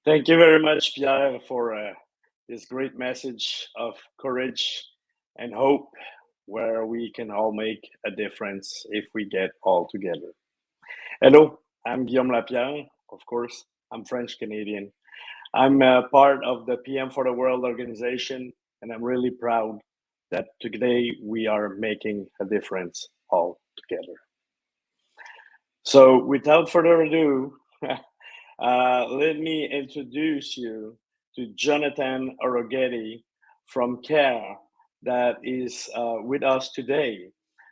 Thank you very much, Pierre, for this great message of courage and hope, where we can all make a difference if we get all together. Hello, I'm Guillaume Lapierre. Of course, I'm French Canadian. I'm part of the PM for the World organization, and I'm really proud that today we are making a difference all together. So, without further ado, let me introduce you to Jonathan Orogetti from CARE that is with us today.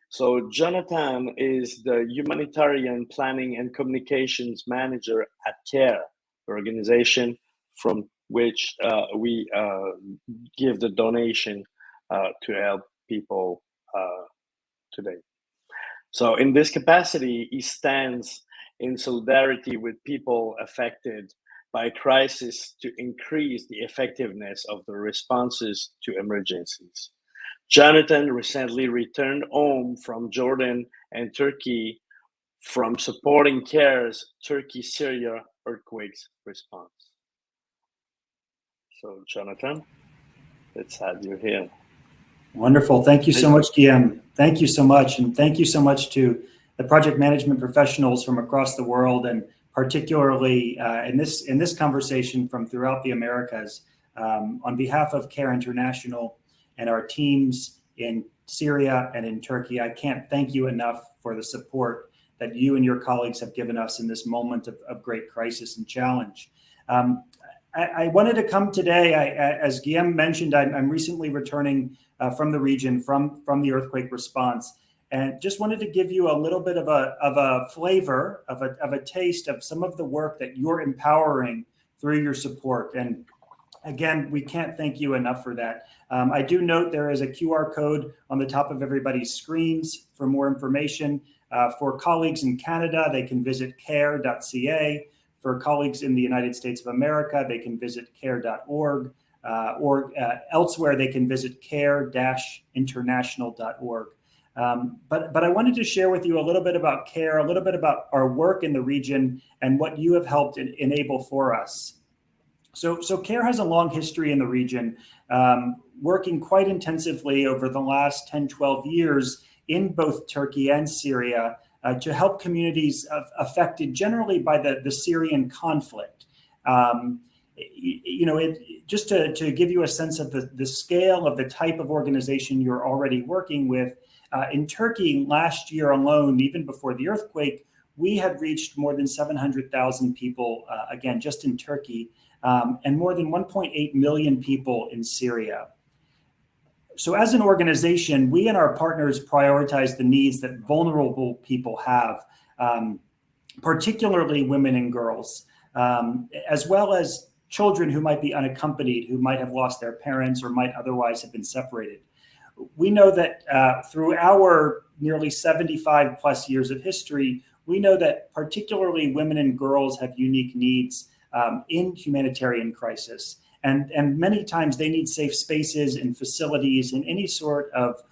So Jonathan is the Humanitarian Planning and Communications Manager at CARE, the organization from which we give the donation to help people today. So in this capacity, he stands in solidarity with people affected by crisis to increase the effectiveness of the responses to emergencies. Jonathan recently returned home from Jordan and Turkey from supporting CARE's Turkey-Syria earthquakes response. So Jonathan, let's have you here. Wonderful. Thank you so much, Guillaume. Thank you so much. And thank you so much to the project management professionals from across the world, and particularly in this conversation from throughout the Americas. On behalf of CARE International and our teams in Syria and in Turkey, I can't thank you enough for the support that you and your colleagues have given us in this moment of great crisis and challenge. I wanted to come today, as Guillaume mentioned, I'm recently returning from the region, from the earthquake response, and just wanted to give you a little bit of a flavor, of a taste of some of the work that you're empowering through your support. And again, we can't thank you enough for that. I do note there is a QR code on the top of everybody's screens for more information. For colleagues in Canada, they can visit care.ca. For colleagues in the United States of America, they can visit care.org, or elsewhere they can visit care-international.org. But I wanted to share with you a little bit about CARE, a little bit about our work in the region and what you have helped enable for us. So CARE has a long history in the region, working quite intensively over the last 10, 12 years in both Turkey and Syria to help communities affected generally by the Syrian conflict. Just to give you a sense of the scale of the type of organization you're already working with, in Turkey last year alone, even before the earthquake, we had reached more than 700,000 people, again, just in Turkey, and more than 1.8 million people in Syria. So as an organization, we and our partners prioritize the needs that vulnerable people have, particularly women and girls, as well as children who might be unaccompanied, who might have lost their parents or might otherwise have been separated. We know that through our nearly 75 plus years of history, we know that particularly women and girls have unique needs in humanitarian crisis. And many times they need safe spaces and facilities and any sort of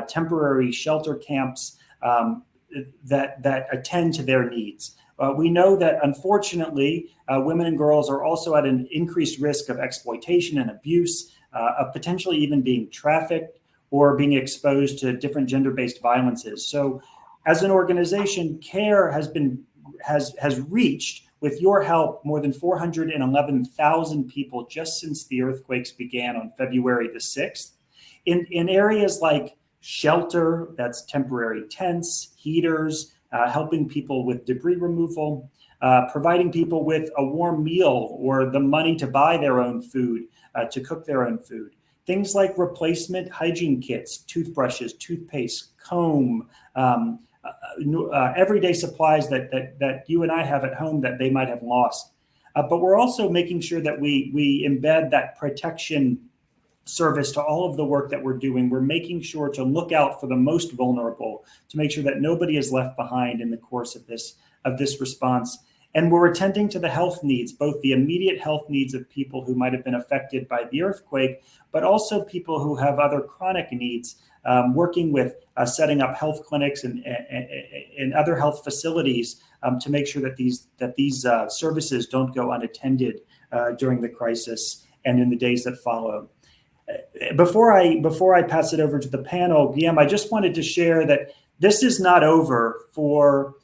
temporary shelter camps that attend to their needs. We know that unfortunately, women and girls are also at an increased risk of exploitation and abuse, of potentially even being trafficked or being exposed to different gender-based violences. So as an organization, CARE has reached, with your help, more than 411,000 people just since the earthquakes began on February the 6th, in areas like shelter, that's temporary tents, heaters, helping people with debris removal, providing people with a warm meal or the money to buy their own food, to cook their own food. Things like replacement hygiene kits, toothbrushes, toothpaste, comb, everyday supplies that you and I have at home that they might have lost. But we're also making sure that we embed that protection service to all of the work that we're doing. We're making sure to look out for the most vulnerable, to make sure that nobody is left behind in the course of this response. And we're attending to the health needs, both the immediate health needs of people who might have been affected by the earthquake, but also people who have other chronic needs, working with setting up health clinics and other health facilities to make sure that these services don't go unattended during the crisis and in the days that follow. Before I pass it over to the panel, Guillaume, I just wanted to share that this is not over for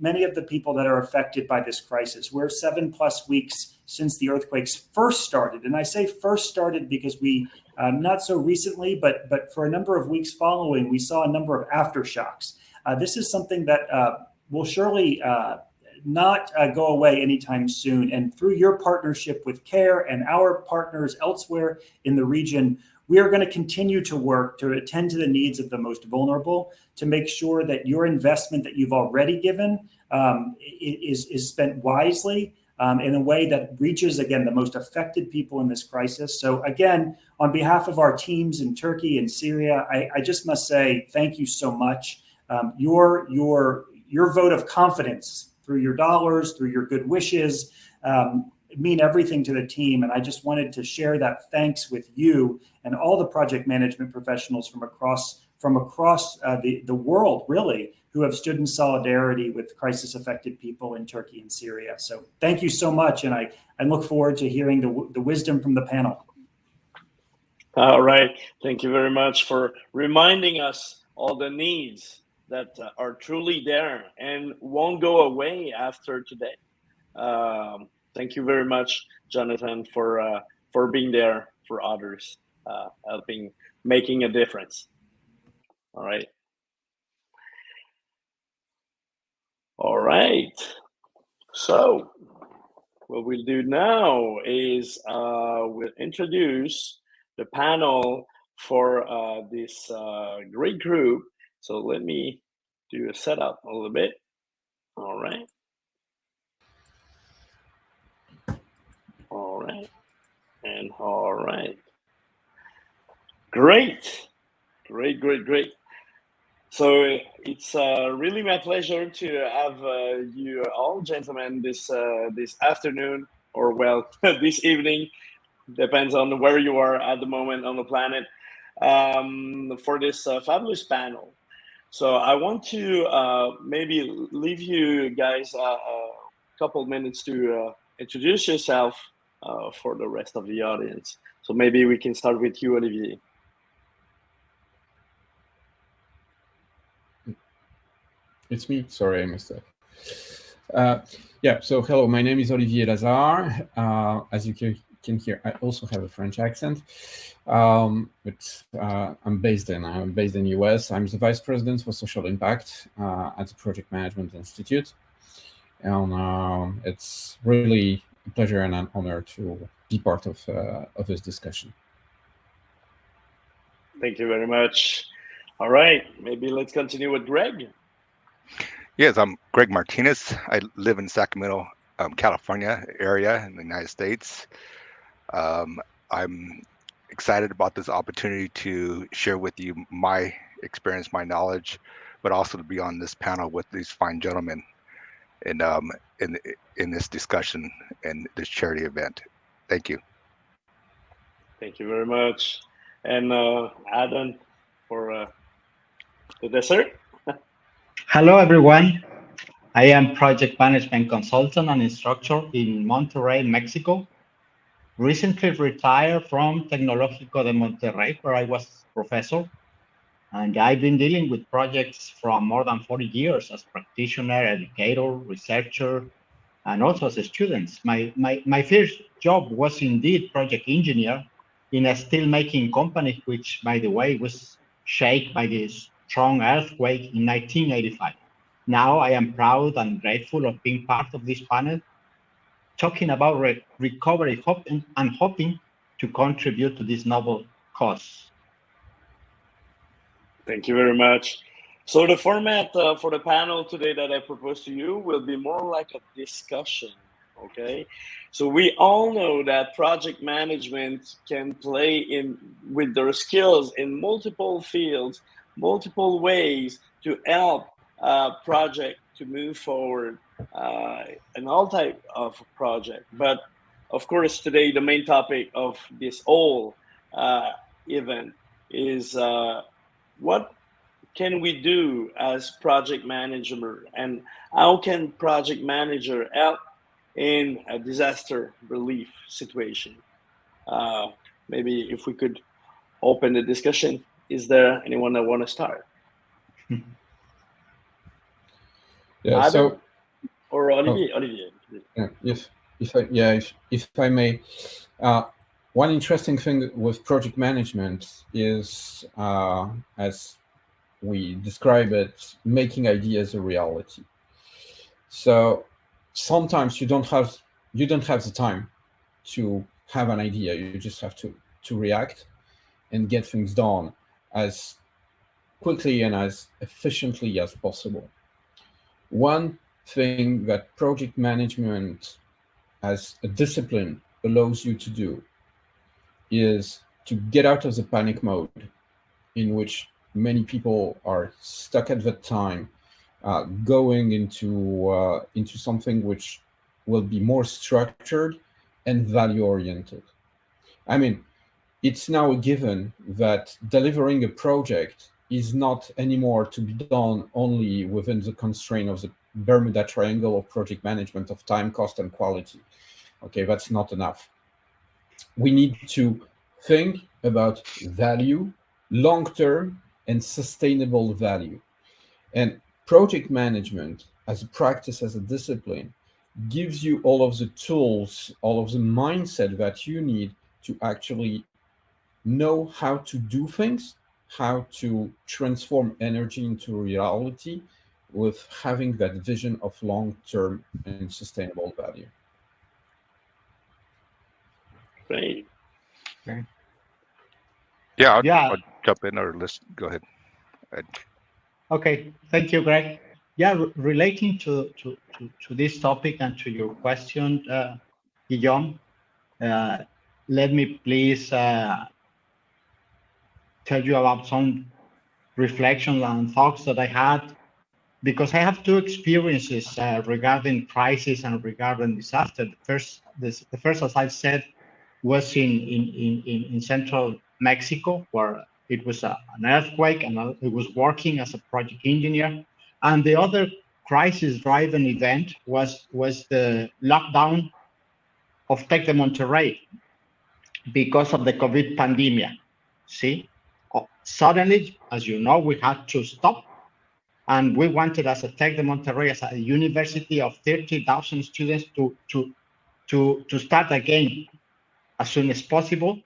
many of the people that are affected by this crisis. We're 7+ weeks since the earthquakes first started. And I say first started because we, not so recently, but for a number of weeks following, we saw a number of aftershocks. This is something that will surely not go away anytime soon. And through your partnership with CARE and our partners elsewhere in the region, we are going to continue to work to attend to the needs of the most vulnerable, to make sure that your investment that you've already given is spent wisely in a way that reaches, again, the most affected people in this crisis. So again, on behalf of our teams in Turkey and Syria, I just must say thank you so much. Your vote of confidence through your dollars, through your good wishes, mean everything to the team. And I just wanted to share that thanks with you and all the project management professionals from across the world, really, who have stood in solidarity with crisis-affected people in Turkey and Syria. So thank you so much. And I look forward to hearing the wisdom from the panel. All right. Thank you very much for reminding us all the needs that are truly there and won't go away after today. Thank you very much, Jonathan, for being there for others, helping, making a difference. All right. All right. So what we'll do now is we'll introduce the panel for this great group. So let me do a setup a little bit. All right. All right. And all right. Great. So it's really my pleasure to have you all, gentlemen, this afternoon, or well, this evening, depends on where you are at the moment on the planet, for this fabulous panel. So I want to maybe leave you guys a couple minutes to introduce yourself for the rest of the audience. So maybe we can start with you, Olivier. It's me. Sorry, I missed that. Yeah, so hello, my name is Olivier Lazare. As you can hear, I also have a French accent, but I'm based in the US. I'm the Vice President for Social Impact at the Project Management Institute. And it's really a pleasure and an honor to be part of this discussion. Thank you very much. All right, maybe let's continue with Greg. Yes, I'm Greg Martinez. I live in Sacramento, California area in the United States. I'm excited about this opportunity to share with you my experience, my knowledge, but also to be on this panel with these fine gentlemen in this discussion and this charity event. Thank you. Thank you very much. And Adam for the dessert. Hello, everyone. I am project management consultant and instructor in Monterrey, Mexico. Recently retired from Tecnológico de Monterrey, where I was professor. And I've been dealing with projects from more than 40 years as practitioner, educator, researcher, and also as a student. My first job was indeed project engineer in a steel making company, which, by the way, was shaken by this strong earthquake in 1985. Now I am proud and grateful of being part of this panel, talking about recovery and hoping to contribute to this noble cause. Thank you very much. So the format for the panel today that I propose to you will be more like a discussion, okay? So we all know that project management can play with their skills in multiple fields, multiple ways to help project to move forward in all type of project. But of course, today the main topic of this whole event is what can we do as project manager, and how can project manager help in a disaster relief situation? Maybe if we could open the discussion. Is there anyone that want to start? Yeah. Adam So, or Olivier? Olivier. Yeah, if I may, one interesting thing with project management is, as we describe it, making ideas a reality. So sometimes you don't have the time to have an idea. You just have to react and get things done as quickly and as efficiently as possible. One thing that project management as a discipline allows you to do is to get out of the panic mode in which many people are stuck at that time, going into something which will be more structured and value oriented. I mean, it's now a given that delivering a project is not anymore to be done only within the constraint of the Bermuda Triangle of project management of time, cost, and quality. Okay, that's not enough. We need to think about value, long-term and sustainable value. And project management as a practice, as a discipline, gives you all of the tools, all of the mindset that you need to actually know how to do things, how to transform energy into reality with having that vision of long-term and sustainable value. Great. Okay. Yeah, Yeah. I'll jump in, or let's go ahead. Okay. Thank you, Greg. Yeah, relating to this topic and to your question, Guillaume, let me please tell you about some reflections and thoughts that I had, because I have two experiences regarding crisis and regarding disaster. The first, as I've said, was in central Mexico, where it was an earthquake, and I was working as a project engineer. And the other crisis-driven event was the lockdown of Tec de Monterrey because of the COVID pandemic. See, suddenly, as you know, we had to stop. And we wanted, as a Tec de Monterrey, as a university of 30,000 students, to start again as soon as possible.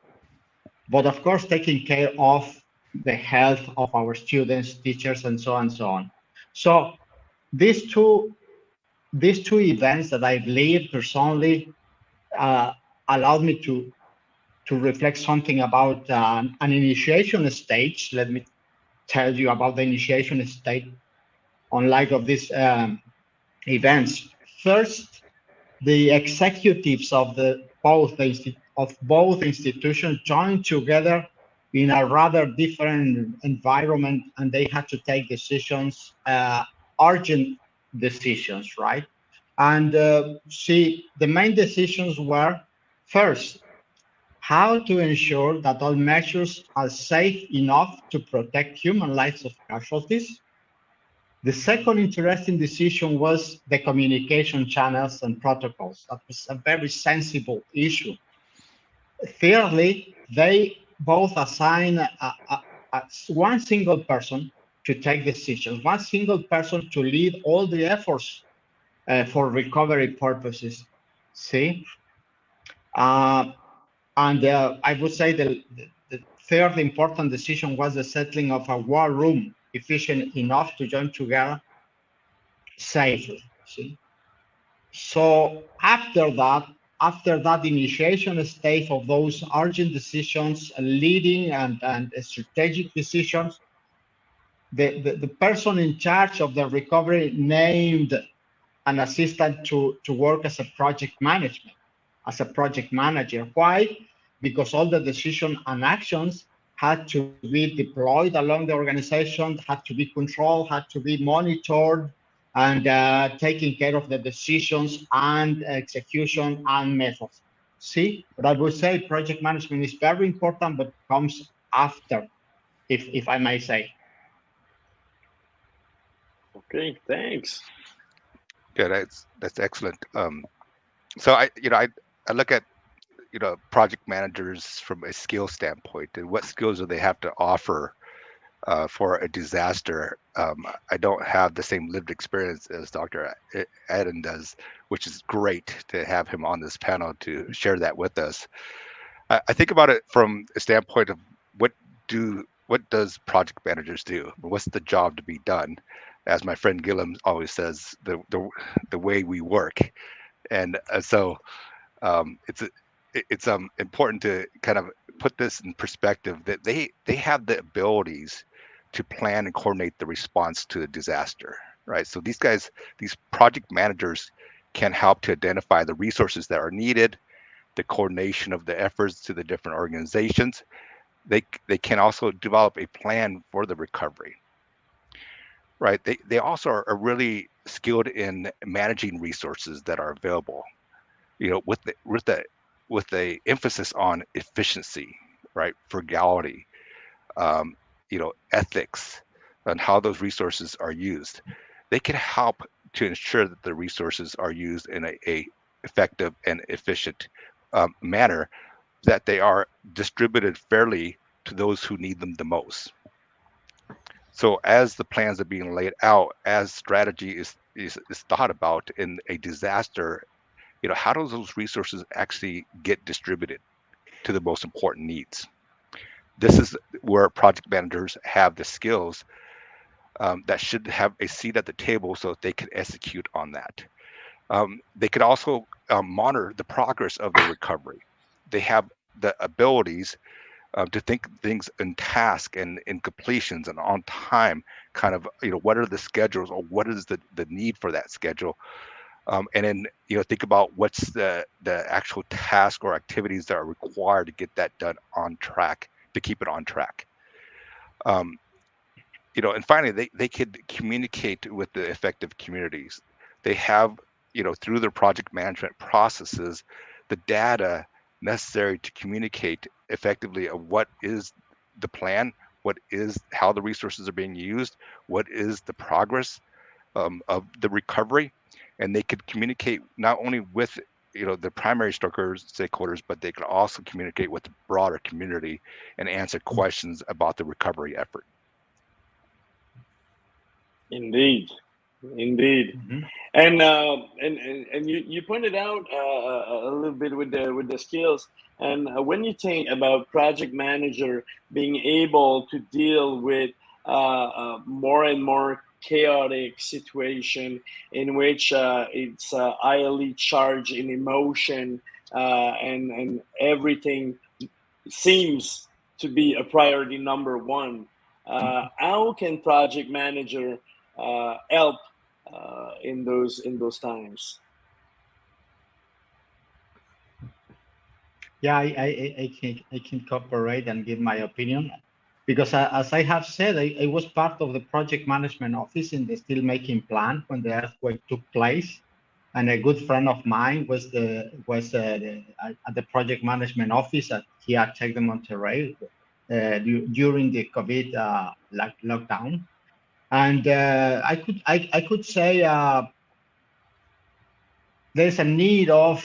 But of course, taking care of the health of our students, teachers, and so on and so on. So these two events that I've lived personally allowed me to reflect something about an initiation stage. Let me tell you about the initiation stage on light of these events. First, the executives of both institutions joined together in a rather different environment, and they had to take decisions, urgent decisions, right? And see, the main decisions were, first, how to ensure that all measures are safe enough to protect human lives of casualties. The second interesting decision was the communication channels and protocols. That was a very sensible issue. Thirdly, they both assign one single person to take decisions, one single person to lead all the efforts for recovery purposes. See? And I would say the third important decision was the settling of a war room efficient enough to join together safely. See? So after that initiation stage of those urgent decisions, leading and strategic decisions, the person in charge of the recovery named an assistant to work as a project management, as a project manager. Why? Because all the decisions and actions had to be deployed along the organization, had to be controlled, had to be monitored, and taking care of the decisions and execution and methods. See, but I would say project management is very important, but comes after, if I may say. Okay, thanks. Yeah, that's excellent. So I look at project managers from a skill standpoint and what skills do they have to offer for a disaster. I don't have the same lived experience as Dr. Eden does, which is great to have him on this panel to share that with us. I think about it from a standpoint of what does project managers do? What's the job to be done? As my friend Gillum always says, the way we work, and so it's important to kind of put this in perspective that they have the abilities to plan and coordinate the response to a disaster, right? So these project managers can help to identify the resources that are needed, the coordination of the efforts to the different organizations. They can also develop a plan for the recovery, right? They also are really skilled in managing resources that are available, with the emphasis on efficiency, right? Frugality, ethics, and how those resources are used. They can help to ensure that the resources are used in a effective and efficient manner, that they are distributed fairly to those who need them the most. So as the plans are being laid out, as strategy is thought about in a disaster, how do those resources actually get distributed to the most important needs? This is where project managers have the skills that should have a seat at the table so that they can execute on that. They could also monitor the progress of the recovery. They have the abilities to think things in task and in completions and on time, kind of, what are the schedules or what is the need for that schedule? And then, think about what's the actual task or activities that are required to get that done on track, to keep it on track. And finally, they could communicate with the effective communities. They have, through their project management processes, the data necessary to communicate effectively of what is the plan, how the resources are being used, what is the progress of the recovery, and they could communicate not only with the primary stakeholders, but they could also communicate with the broader community and answer questions about the recovery effort. Indeed, indeed. Mhm. And you pointed out a little bit with the skills. And when you think about project manager being able to deal with more and more chaotic situation in which it's highly charged in emotion, and everything seems to be a priority number one. How can project manager help in those times? Yeah, I can cooperate and give my opinion, because as I have said, I was part of the project management office in the steel making plant when the earthquake took place, and a good friend of mine was at the project management office here at Tech de Monterrey during the COVID lockdown, and I could say there's a need of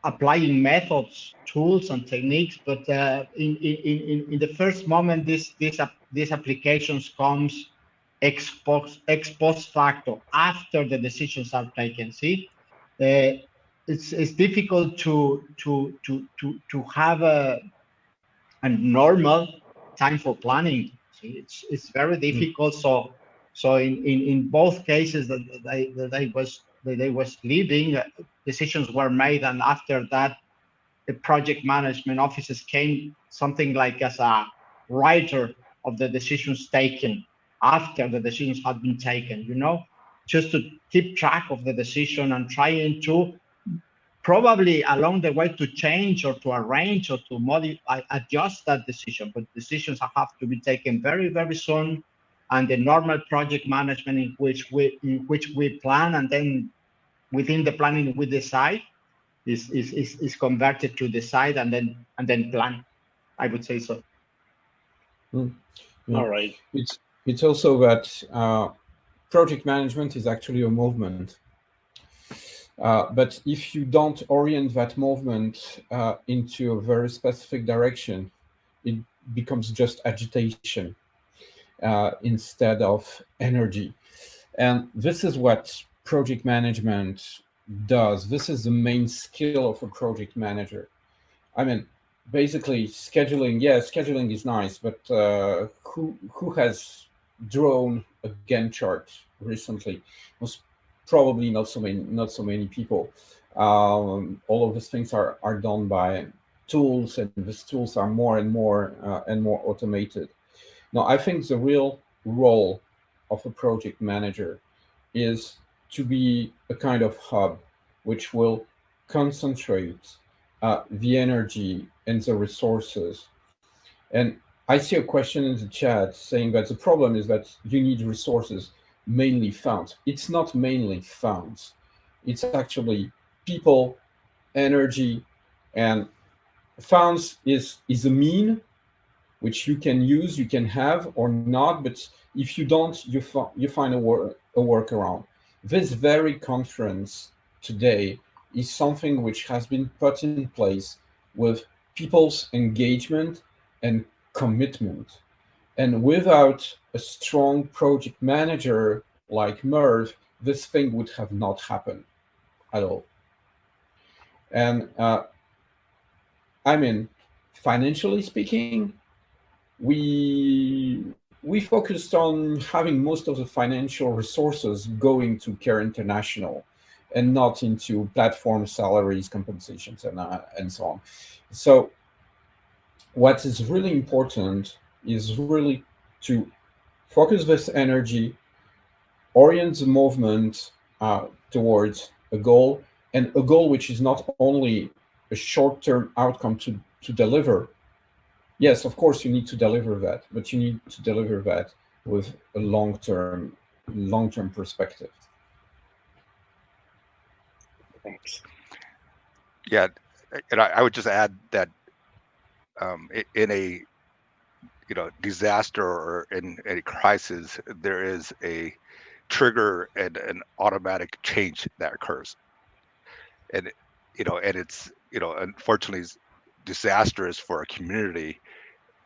applying methods, tools, and techniques. But in the first moment, these applications comes ex post facto, after the decisions are taken. See, it's difficult to have a normal time for planning. See, it's very difficult. So in both cases that I was leading, decisions were made, and after that, the project management offices came something like as a writer of the decisions taken after the decisions had been taken. Just to keep track of the decision and trying to probably along the way to change or to arrange or to modify, adjust that decision. But decisions have to be taken very, very soon. And the normal project management in which we plan, and then within the planning we decide, is converted to decide and then plan. I would say so. Yeah. All right. It's also that project management is actually a movement. But if you don't orient that movement into a very specific direction, it becomes just agitation instead of energy. And this is what project management does. This is the main skill of a project manager. I mean, basically scheduling, yeah, scheduling is nice, but who has drawn a Gantt chart recently? Was probably not so many people. All of these things are done by tools, and these tools are more and more automated. Now, I think the real role of a project manager is to be a kind of hub which will concentrate the energy and the resources. And I see a question in the chat saying that the problem is that you need resources, mainly funds. It's not mainly funds. It's actually people, energy, and funds is a mean which you can use, you can have or not, but if you don't, you find a workaround. This very conference today is something which has been put in place with people's engagement and commitment. And without a strong project manager like Merv, this thing would have not happened at all. And I mean, financially speaking, we focused on having most of the financial resources going to Care International and not into platform salaries, compensations, and so on. So what is really important is really to focus this energy, orient the movement towards a goal, and a goal which is not only a short-term outcome to deliver. Yes, of course, you need to deliver that, but you need to deliver that with a long-term perspective. Thanks. Yeah, and I would just add that in a disaster or in a crisis, there is a trigger and an automatic change that occurs, and it's unfortunately disastrous for a community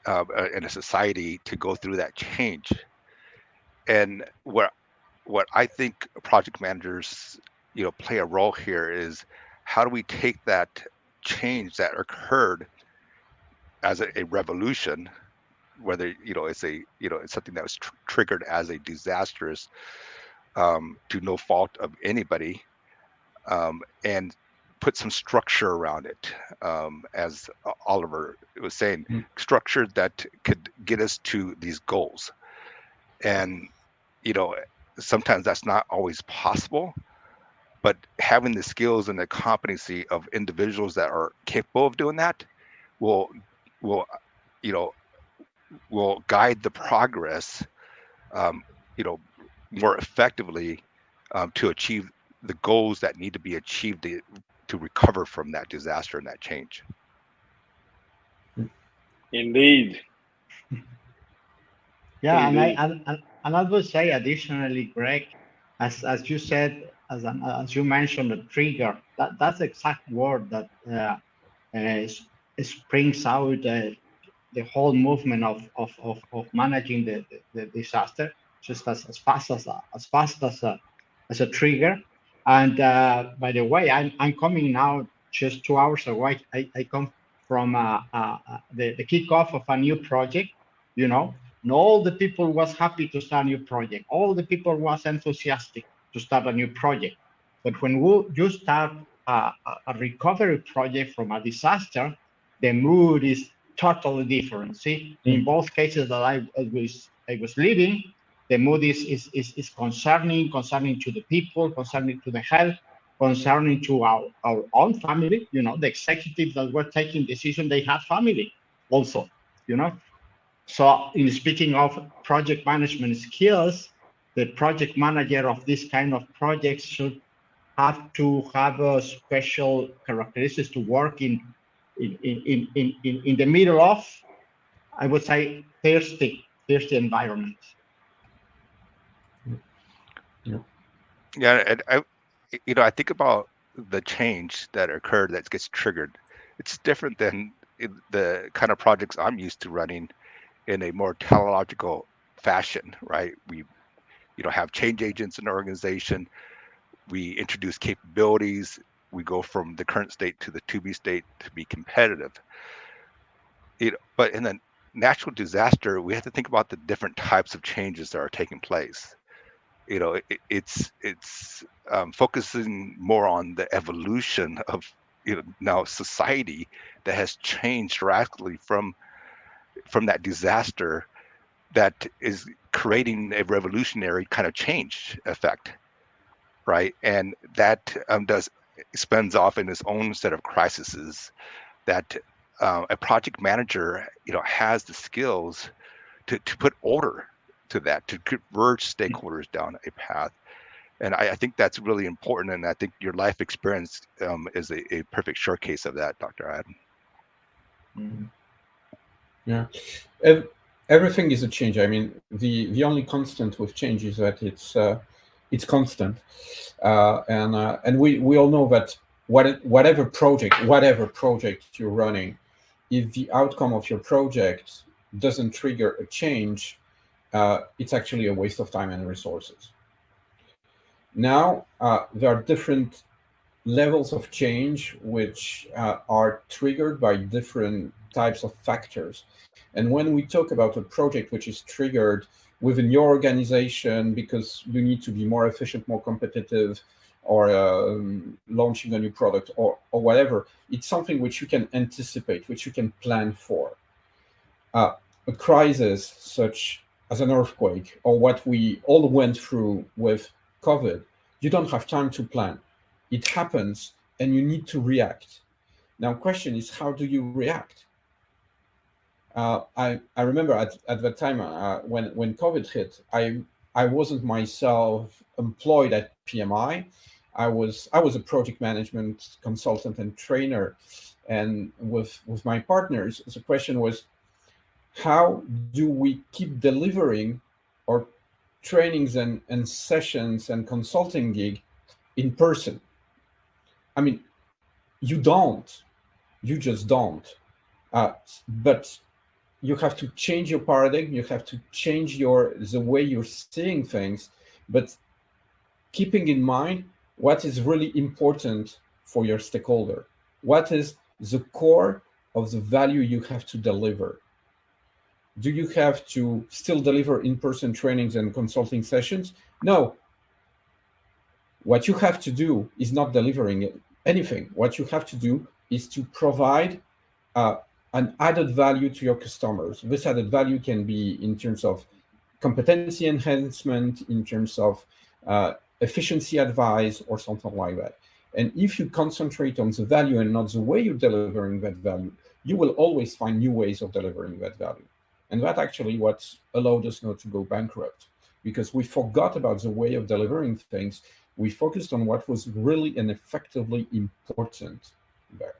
and a society to go through that change. And what I think project managers play a role here is, how do we take that change that occurred as a revolution, whether it's it's something that was triggered as a disastrous to no fault of anybody, and put some structure around it, as Oliver was saying, structure that could get us to these goals. And sometimes that's not always possible, but having the skills and the competency of individuals that are capable of doing that will guide the progress more effectively to achieve the goals that need to be achieved to recover from that disaster and that change. Indeed. Yeah, Indeed. and I would say additionally, Greg, as you said, as you mentioned, the trigger. That's the exact word that springs out the whole movement of managing the disaster, just as fast as a trigger. And by the way, I'm coming now just 2 hours away. I come from the kickoff of a new project, and all the people was happy to start a new project. All the people was enthusiastic to start a new project. But when you start a recovery project from a disaster, the mood is totally different. See, in both cases that I was living, the mood is concerning to the people, concerning to the health, concerning to our own family. The executives that were taking decisions, they had family also. So in speaking of project management skills, the project manager of this kind of projects should have to have a special characteristics to work in the middle of, I would say, thirsty environments. Yeah, and I think about the change that occurred that gets triggered. It's different than the kind of projects I'm used to running in a more teleological fashion, right? We, have change agents in the organization. We introduce capabilities. We go from the current state to the to be state to be competitive. But in a natural disaster, we have to think about the different types of changes that are taking place. It's focusing more on the evolution of now society that has changed drastically from that disaster that is creating a revolutionary kind of change effect, right? And that does spins off in its own set of crises that a project manager has the skills to put order to that, to converge stakeholders down a path. And I think that's really important. And I think your life experience is a perfect showcase of that, Dr. Adam. Mm. Yeah. Everything is a change. I mean, the only constant with change is that it's constant, and we all know that whatever project you're running, if the outcome of your project doesn't trigger a change, it's actually a waste of time and resources. Now, there are different levels of change which are triggered by different types of factors. And when we talk about a project which is triggered within your organization because you need to be more efficient, more competitive, or launching a new product or whatever, it's something which you can anticipate, which you can plan for. A crisis such as an earthquake or what we all went through with COVID, you don't have time to plan. It happens and you need to react. Now, question is, how do you react? I remember at that time when COVID hit, I wasn't myself employed at PMI. I was a project management consultant and trainer, and with my partners, the question was, how do we keep delivering our trainings and sessions and consulting gig in person? I mean, you just don't. But you have to change your paradigm. You have to change the way you're seeing things, but keeping in mind what is really important for your stakeholder. What is the core of the value you have to deliver? Do you have to still deliver in-person trainings and consulting sessions? No. What you have to do is not delivering anything. What you have to do is to provide an added value to your customers. This added value can be in terms of competency enhancement, in terms of efficiency advice, or something like that. And if you concentrate on the value and not the way you're delivering that value, you will always find new ways of delivering that value. And that actually what allowed us not to go bankrupt, because we forgot about the way of delivering things. We focused on what was really and effectively important there.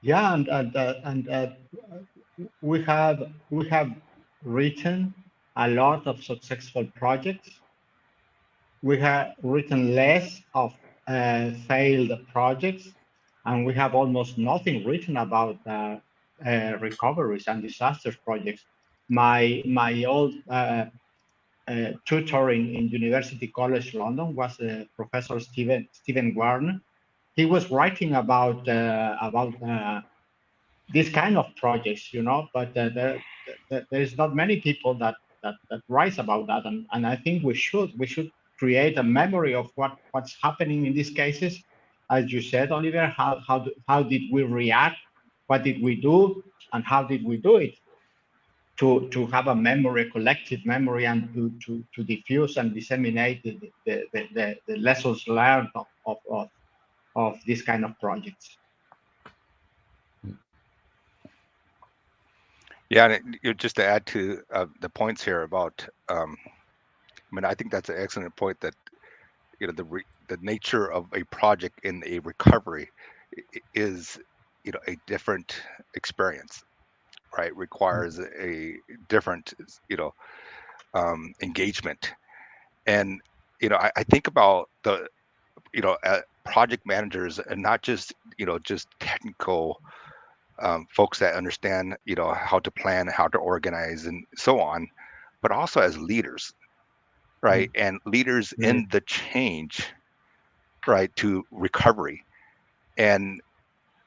Yeah, and we have written a lot of successful projects. We have written less of failed projects, and we have almost nothing written about recoveries and disasters projects. My old tutor in University College London was Professor Stephen Warner. He was writing about this kind of projects, but there is not many people that write about that, and I think we should create a memory of what's happening in these cases. As you said, Oliver, how did we react? What did we do, and how did we do it? To have a memory, a collective memory, and to diffuse and disseminate the lessons learned of this kind of projects. Yeah, and just to add to the points here about, I think that's an excellent point that the nature of a project in a recovery is a different experience, right? Requires a different engagement. And I think about the project managers, and not just just technical folks that understand how to plan, how to organize, and so on, but also as leaders, right? And leaders in the change, right, to recovery. And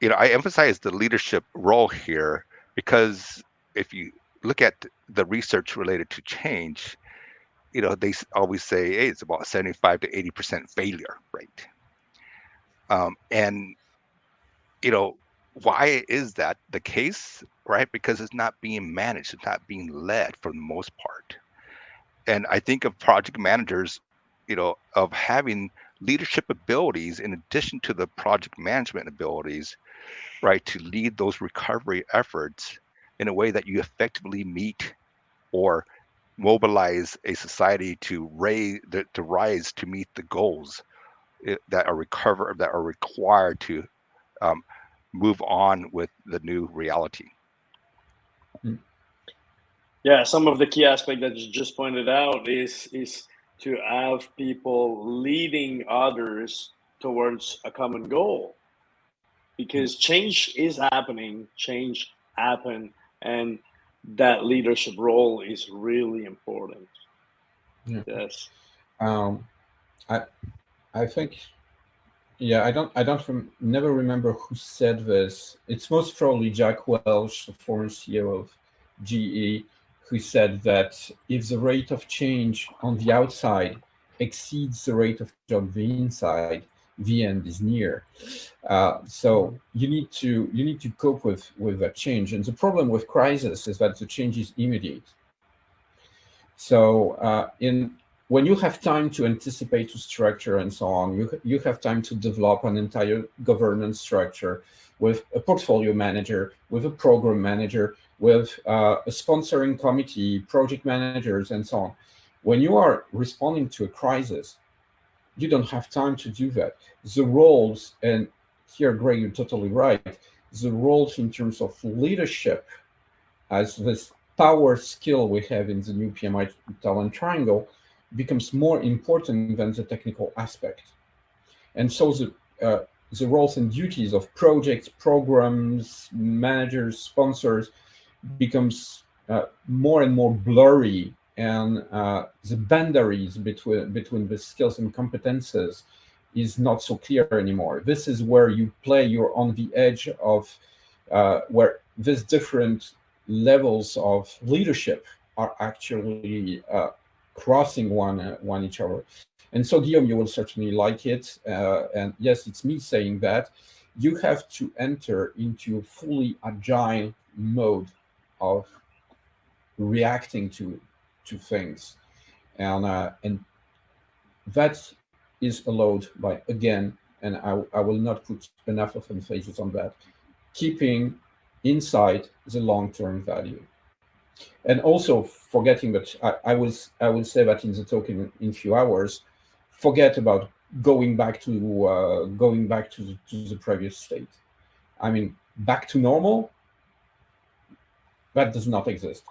I emphasize the leadership role here because if you look at the research related to change, they always say, hey, it's about 75 to 80% failure rate. And why is that the case, right? Because it's not being managed, it's not being led for the most part. And I think of project managers, of having leadership abilities in addition to the project management abilities, right, to lead those recovery efforts in a way that you effectively meet or mobilize a society to rise to meet the goals that are required to um, move on with the new reality. Yeah, some of the key aspect that you just pointed out is to have people leading others towards a common goal, because change is happening, change happen, and that leadership role is really important. Yeah. Yes. I think, yeah, I don't never remember who said this. It's most probably Jack Welch, the former CEO of GE, who said that if the rate of change on the outside exceeds the rate of change on the inside, the end is near. So you need to cope with that change. And the problem with crisis is that the change is immediate. So when you have time to anticipate to structure and so on, you have time to develop an entire governance structure with a portfolio manager, with a program manager, with a sponsoring committee, project managers, and so on. When you are responding to a crisis, you don't have time to do that. The roles, and here, Greg, you're totally right, the roles in terms of leadership as this power skill we have in the new PMI talent triangle becomes more important than the technical aspect. And so the roles and duties of projects, programs, managers, sponsors becomes more and more blurry, and the boundaries between the skills and competences is not so clear anymore. This is where you play, you're on the edge of where these different levels of leadership are actually crossing one each other. And so, Guillaume, you will certainly like it. And yes, it's me saying that. You have to enter into a fully agile mode of reacting to things. And that is allowed by, again, and I will not put enough of emphasis on that, keeping inside the long-term value. And also forgetting that I will say that in the talk in a few hours, forget about going back to the previous state. I mean, back to normal, that does not exist.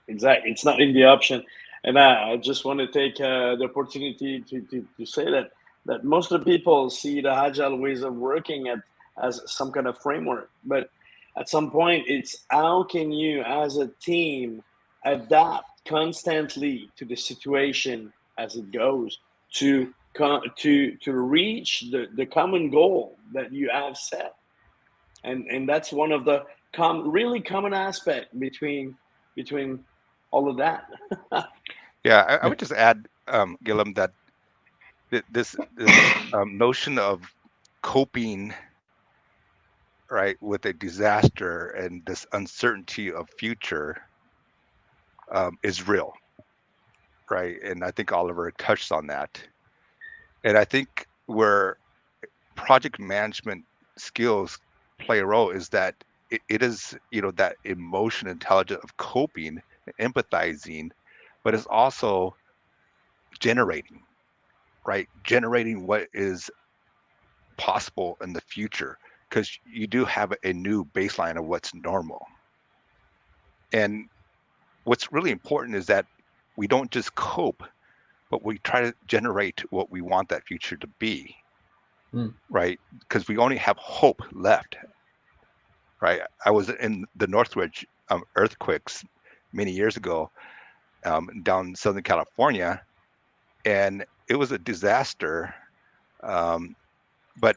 Exactly, it's not in the option. And I just want to take the opportunity to say that most of the people see the agile ways of working as some kind of framework, but at some point it's how can you as a team adapt constantly to the situation as it goes to reach the common goal that you have set. And that's one of the really common aspect between all of that. Yeah, I would just add, Guillaume, that this notion of coping, right, with a disaster and this uncertainty of future is real, right? And I think Oliver touched on that. And I think where project management skills play a role is that it is, that emotion intelligence of coping, empathizing, but it's also generating, right? Generating what is possible in the future, because you do have a new baseline of what's normal. And what's really important is that we don't just cope, but we try to generate what we want that future to be, right? Because we only have hope left, right? I was in the Northridge earthquakes many years ago down in Southern California, and it was a disaster. But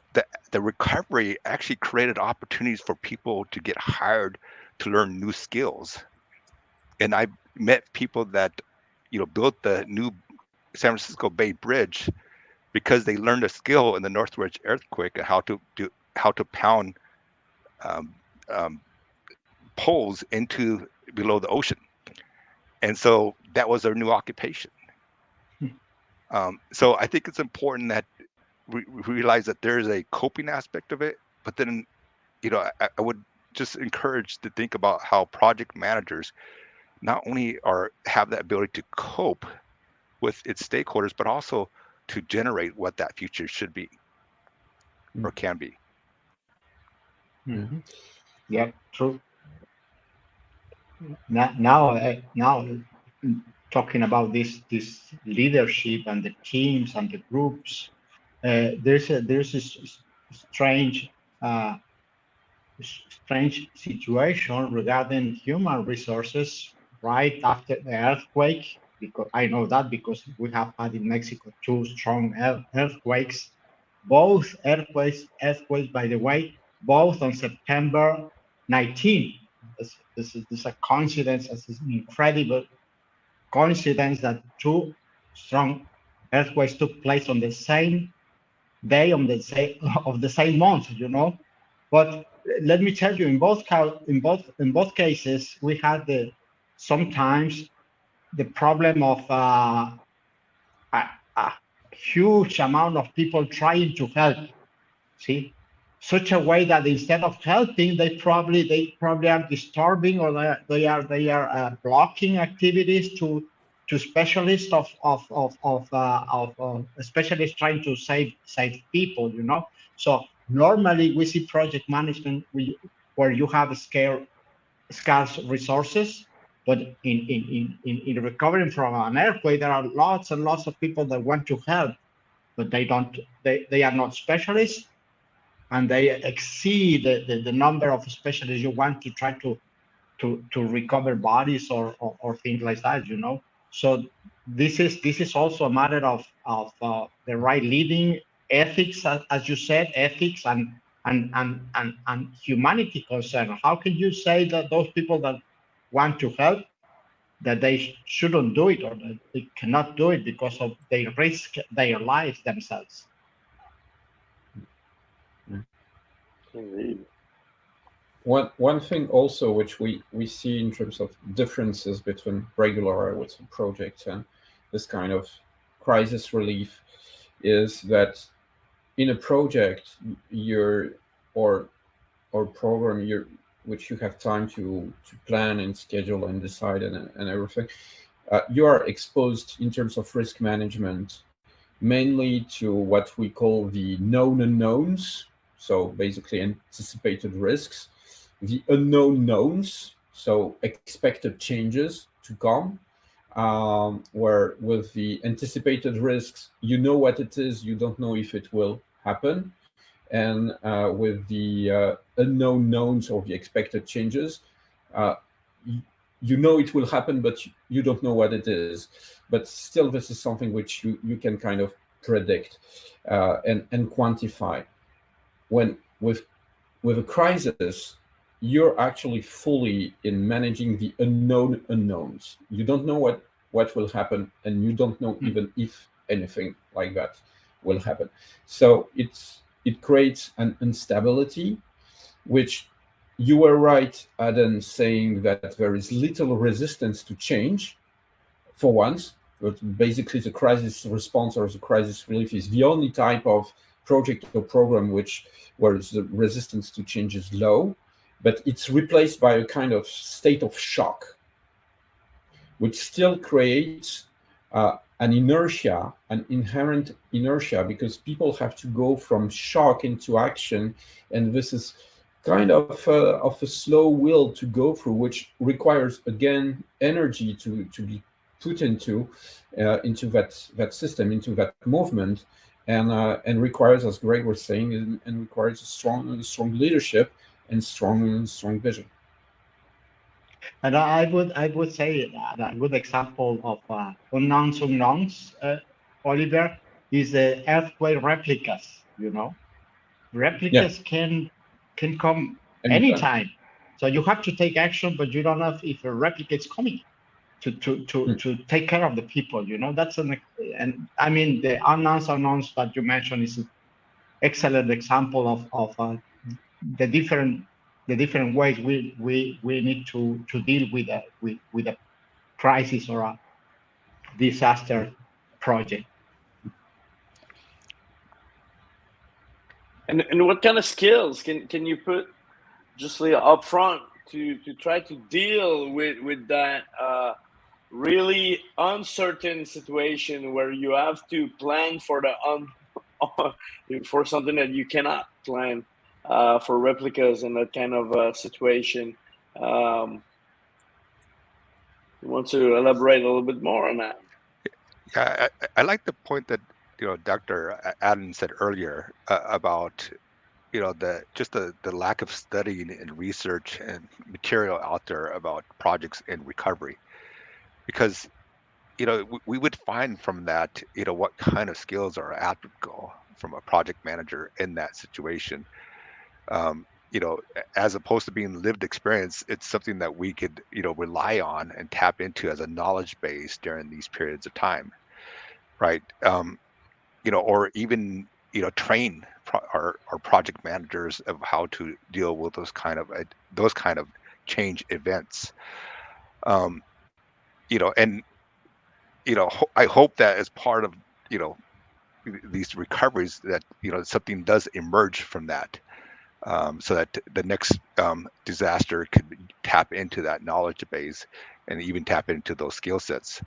the recovery actually created opportunities for people to get hired to learn new skills. And I met people that, built the new San Francisco Bay Bridge because they learned a skill in the Northridge earthquake and how to pound poles into below the ocean. And so that was their new occupation. So I think it's important that we realize that there is a coping aspect of it, but then, I would just encourage to think about how project managers not only have that ability to cope with its stakeholders, but also to generate what that future should be or can be. Mm-hmm. Yeah, true. Now, talking about this leadership and the teams and the groups, there's a strange situation regarding human resources right after the earthquake. Because I know that because we have had in Mexico 2 strong earthquakes, both earthquakes, by the way, both on September 19. This is a coincidence. This is an incredible coincidence that 2 strong earthquakes took place on the same day of the same month. But let me tell you, in both cases, we had sometimes the problem of a huge amount of people trying to help. See, such a way that instead of helping, they probably are disturbing, or they are blocking activities to specialists of specialists trying to save people. So normally we see project management where you have scarce resources, but in recovering from an earthquake, there are lots and lots of people that want to help, but they are not specialists, and they exceed the number of specialists you want to try to recover bodies or things like that. So this is also a matter of the right leading, ethics, as you said, ethics and humanity concern. How can you say that those people that want to help, that they shouldn't do it, or that they cannot do it because of they risk their lives themselves? Indeed. One thing also which we see in terms of differences between regular, I would say, projects and this kind of crisis relief is that in a project or program which you have time to plan and schedule and decide and everything, you are exposed in terms of risk management mainly to what we call the known unknowns, so basically anticipated risks, the unknown knowns, so expected changes to come, where with the anticipated risks, you know what it is, you don't know if it will happen. And with the unknown knowns or the expected changes, you know it will happen, but you don't know what it is. But still, this is something which you can kind of predict and quantify. When with a crisis, you're actually fully in managing the unknown unknowns. You don't know what will happen, and you don't know even if anything like that will happen. So it creates an instability, which you were right, Adam, saying that there is little resistance to change for once. But basically, the crisis response or the crisis relief is the only type of project or program where the resistance to change is low, but it's replaced by a kind of state of shock, which still creates an inertia, an inherent inertia, because people have to go from shock into action, and this is kind of a slow will to go through, which requires again energy to be put into that system, into that movement, and requires, as Greg was saying, and requires a strong leadership and strong vision. And I would say that a good example of unknowns, Oliver, is the earthquake replicas. You know, replicas can come anytime. So you have to take action, but you don't know if a replica is coming to take care of the people. You know, that's and I mean the unknowns that you mentioned is an excellent example of the different ways we need to deal with a crisis or a disaster project. And what kind of skills can you put just up front to try to deal with that really uncertain situation where you have to plan for for something that you cannot plan for replicas in that kind of situation? You want to elaborate a little bit more on that? Yeah, I like the point that Dr. Adam said earlier about the lack of studying and research and material out there about projects in recovery, because we would find from that what kind of skills are applicable from a project manager in that situation. As opposed to being lived experience, it's something that we could rely on and tap into as a knowledge base during these periods of time, right? Or even train our project managers of how to deal with those kind of change events. And I hope that as part of these recoveries that something does emerge from that, so that the next disaster could tap into that knowledge base and even tap into those skill sets.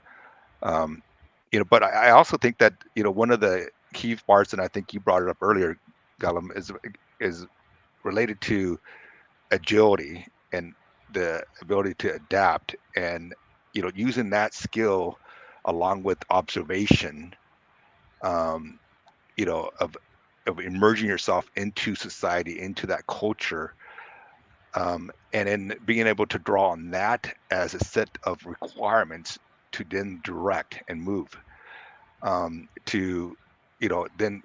But I also think that one of the key parts, and I think you brought it up earlier, Galam, is related to agility and the ability to adapt, and using that skill along with observation, of immersing yourself into society, into that culture, and then being able to draw on that as a set of requirements to then direct and move, to then,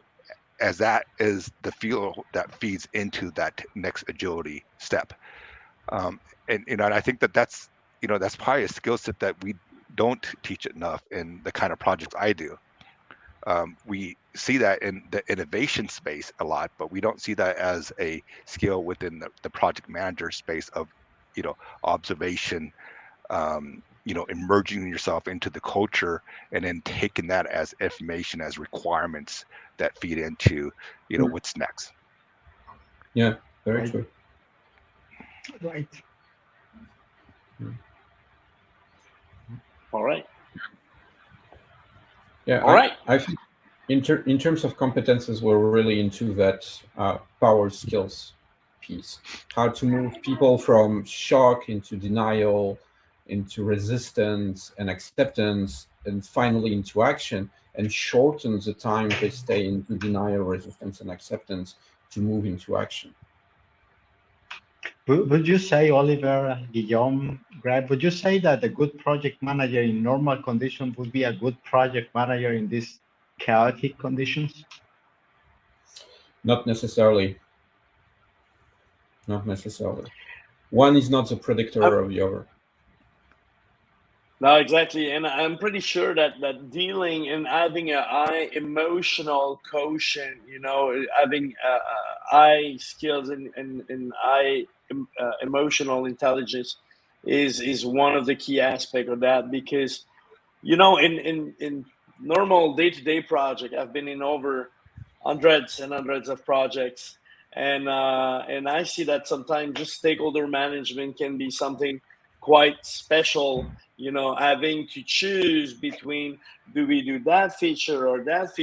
as that is the fuel that feeds into that next agility step. And I think that's probably a skill set that we don't teach enough in the kind of projects I do. We see that in the innovation space a lot, but we don't see that as a skill within the project manager space of observation, immersing yourself into the culture, and then taking that as information, as requirements that feed into what's next. Yeah, very true. Right. All right. Yeah. All right. I think in terms of competences, we're really into that power skills piece. How to move people from shock into denial, into resistance and acceptance, and finally into action, and shorten the time they stay into denial, resistance, and acceptance to move into action. Would you say, Oliver, Guillaume, Greg, would you say that a good project manager in normal conditions would be a good project manager in these chaotic conditions? Not necessarily. Not necessarily. One is not a predictor of the other. No, exactly. And I'm pretty sure that dealing and having a high emotional quotient, having high skills and high emotional intelligence is one of the key aspects of that, because in normal day-to-day project, I've been in over hundreds and hundreds of projects, and I see that sometimes just stakeholder management can be something quite special, having to choose between, do we do that feature or that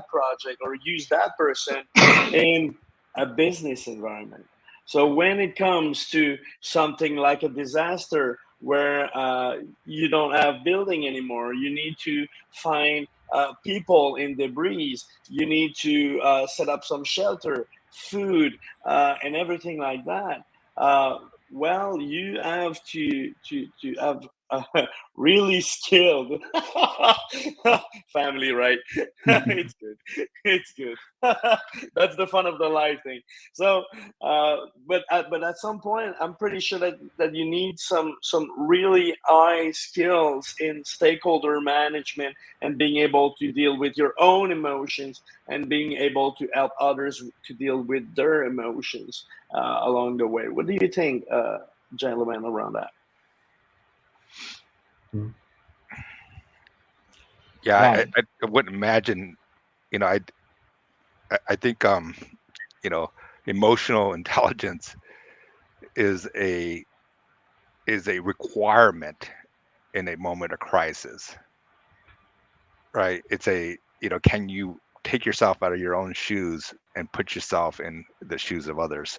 project, or use that person in a business environment. So when it comes to something like a disaster where you don't have building anymore, you need to find people in debris, you need to set up some shelter, food, and everything like that. Well, you have to have really skilled family, right? It's good. It's good. That's the fun of the life thing. So, but at some point, I'm pretty sure that you need some really high skills in stakeholder management and being able to deal with your own emotions and being able to help others to deal with their emotions along the way. What do you think, gentlemen, around that? Yeah, I wouldn't imagine, I think, emotional intelligence is a requirement in a moment of crisis, right? It's can you take yourself out of your own shoes and put yourself in the shoes of others?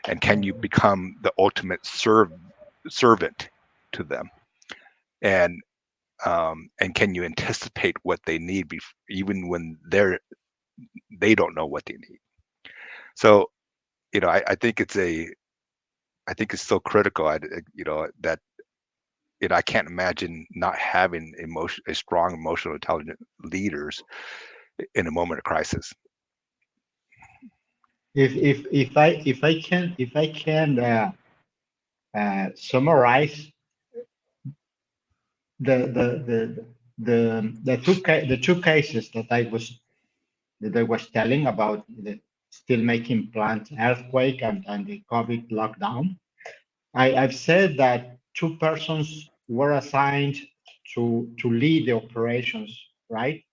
And can you become the ultimate servant to them? And can you anticipate what they need even when they don't know what they need? So, I think it's so critical. That I can't imagine not having a strong, emotional, intelligent leaders in a moment of crisis. If I can summarize the two cases that I was telling about, the steelmaking plant earthquake and the COVID lockdown. I've said that two persons were assigned to lead the operations, right?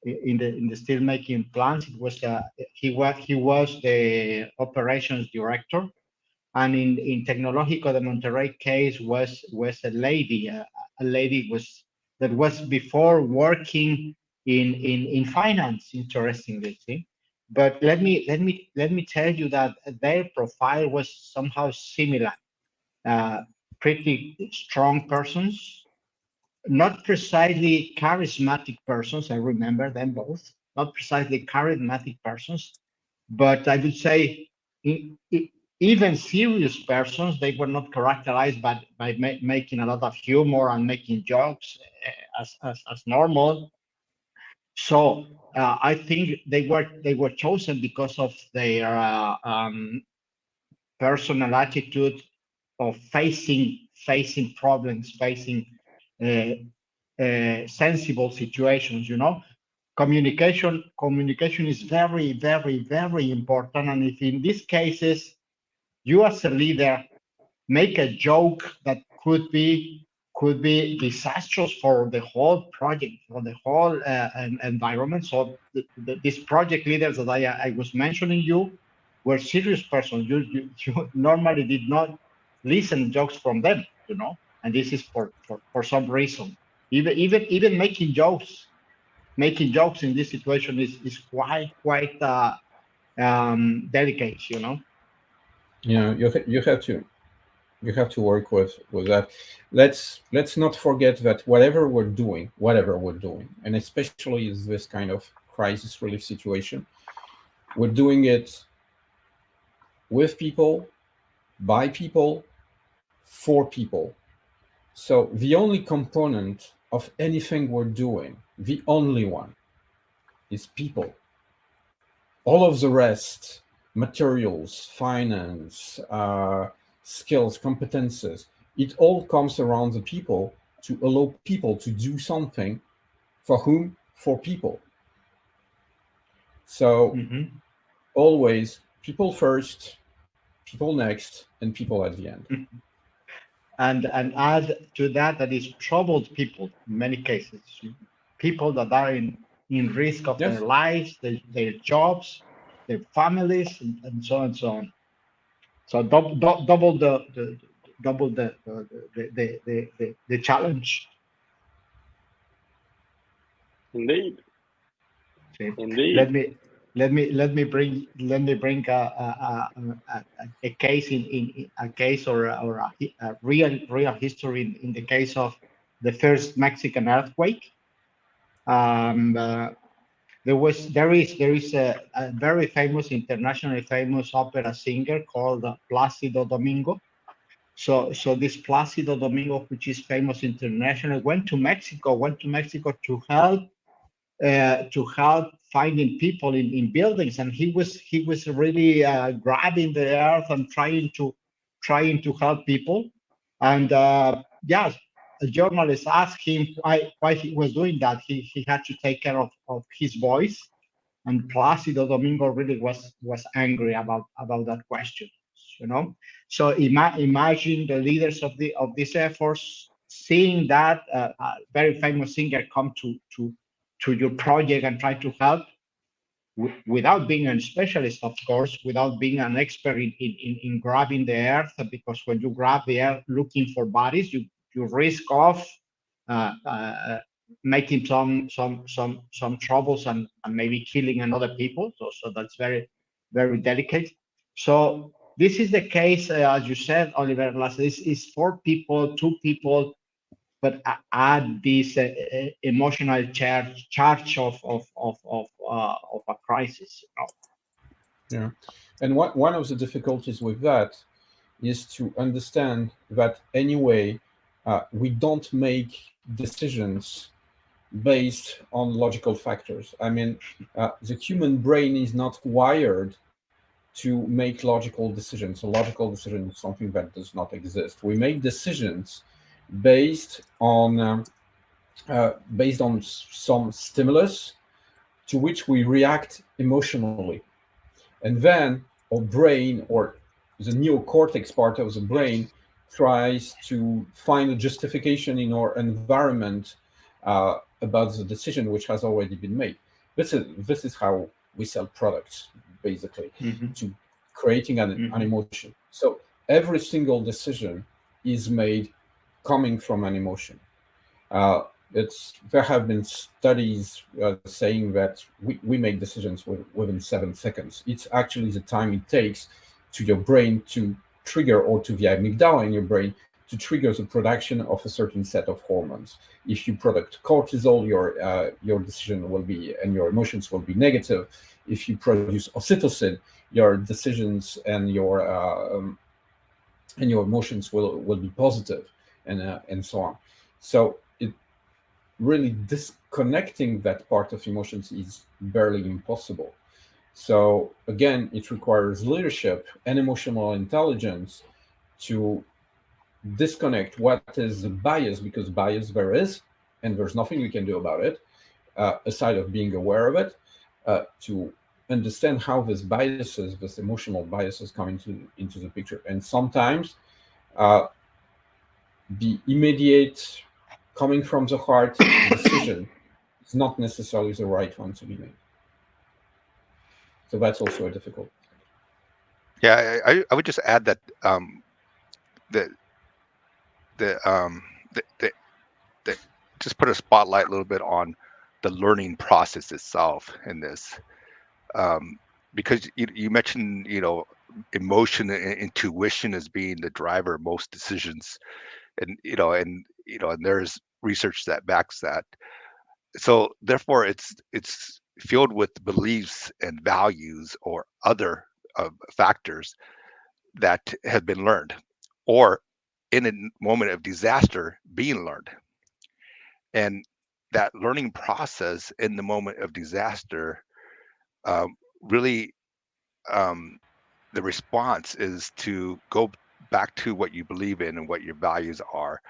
In the steelmaking plant, it was he was the operations director, and in Tecnológico de Monterrey case was a lady, a lady that was before working in finance, interestingly. See? But let me tell you that their profile was somehow similar. Pretty strong persons, not precisely charismatic persons. I remember them both. Not precisely charismatic persons, but I would say even serious persons. They were not characterized by making a lot of humor and making jokes as normal. So I think they were chosen because of their personal attitude of facing problems, facing sensible situations. Communication is very, very, very important. And if in these cases you as a leader make a joke that could be disastrous for the whole project, for the whole environment. So these project leaders that I was mentioning you were serious persons. You normally did not listen jokes from them, and this is for some reason. Even making jokes in this situation is quite delicate, You have to work with that. Let's not forget that whatever we're doing, and especially is this kind of crisis relief situation, we're doing it with people, by people, for people. So the only component of anything we're doing, the only one, is people. All of the rest, materials, finance, skills, competences, it all comes around the people to allow people to do something for whom? For people. So always people first, people next, and people at the end. And add to that is troubled people in many cases, people that are in risk of their lives, their jobs, their families, and so on and so on. So double the challenge. Indeed. See? Indeed. let me bring a case in a case or a real history in the case of the first Mexican earthquake. There is a very famous, internationally famous opera singer called Plácido Domingo. So this Plácido Domingo, which is famous internationally, went to Mexico to help finding people in buildings, and he was really grabbing the earth and trying to help people. And yeah, a journalist asked him why he was doing that. He had to take care of his voice, and Plácido Domingo really was angry about that question. You know, so imagine the leaders of these efforts seeing that very famous singer come to your project and try to help without being a specialist, of course, without being an expert in grabbing the earth, because when you grab the earth looking for bodies, you risk of uh, uh, making some troubles and maybe killing another people. So that's very, very delicate. So this is the case, as you said, Oliver. This is 4 people, 2 people, but add this emotional charge of a crisis. Yeah. And one of the difficulties with that is to understand that anyway, we don't make decisions based on logical factors. I mean, the human brain is not wired to make logical decisions. A logical decision is something that does not exist. We make decisions based on some stimulus to which we react emotionally, and then our brain, or the neocortex part of the brain, tries to find a justification in our environment about the decision which has already been made. This is how we sell products, basically, to creating an emotion. So every single decision is made coming from an emotion. There have been studies saying that we make decisions within 7 seconds. It's actually the time it takes to your brain to trigger, or to the amygdala in your brain to trigger the production of a certain set of hormones. If you produce cortisol, your decision will be, and your emotions will be negative. If you produce oxytocin, your decisions and your emotions will be positive, and so on. So really disconnecting that part of emotions is barely impossible. So again, it requires leadership and emotional intelligence to disconnect what is the bias, because bias there is, and there's nothing we can do about it, aside of being aware of it, to understand how these emotional biases come into the picture. And sometimes the immediate, coming from the heart decision is not necessarily the right one to be made. So that's also a difficult. Yeah, I would just add that just put a spotlight a little bit on the learning process itself in this, because you mentioned, emotion and intuition as being the driver of most decisions, and there's research that backs that. So therefore, it's filled with beliefs and values or other factors that have been learned, or in a moment of disaster being learned. And that learning process in the moment of disaster, really, the response is to go back to what you believe in and what your values are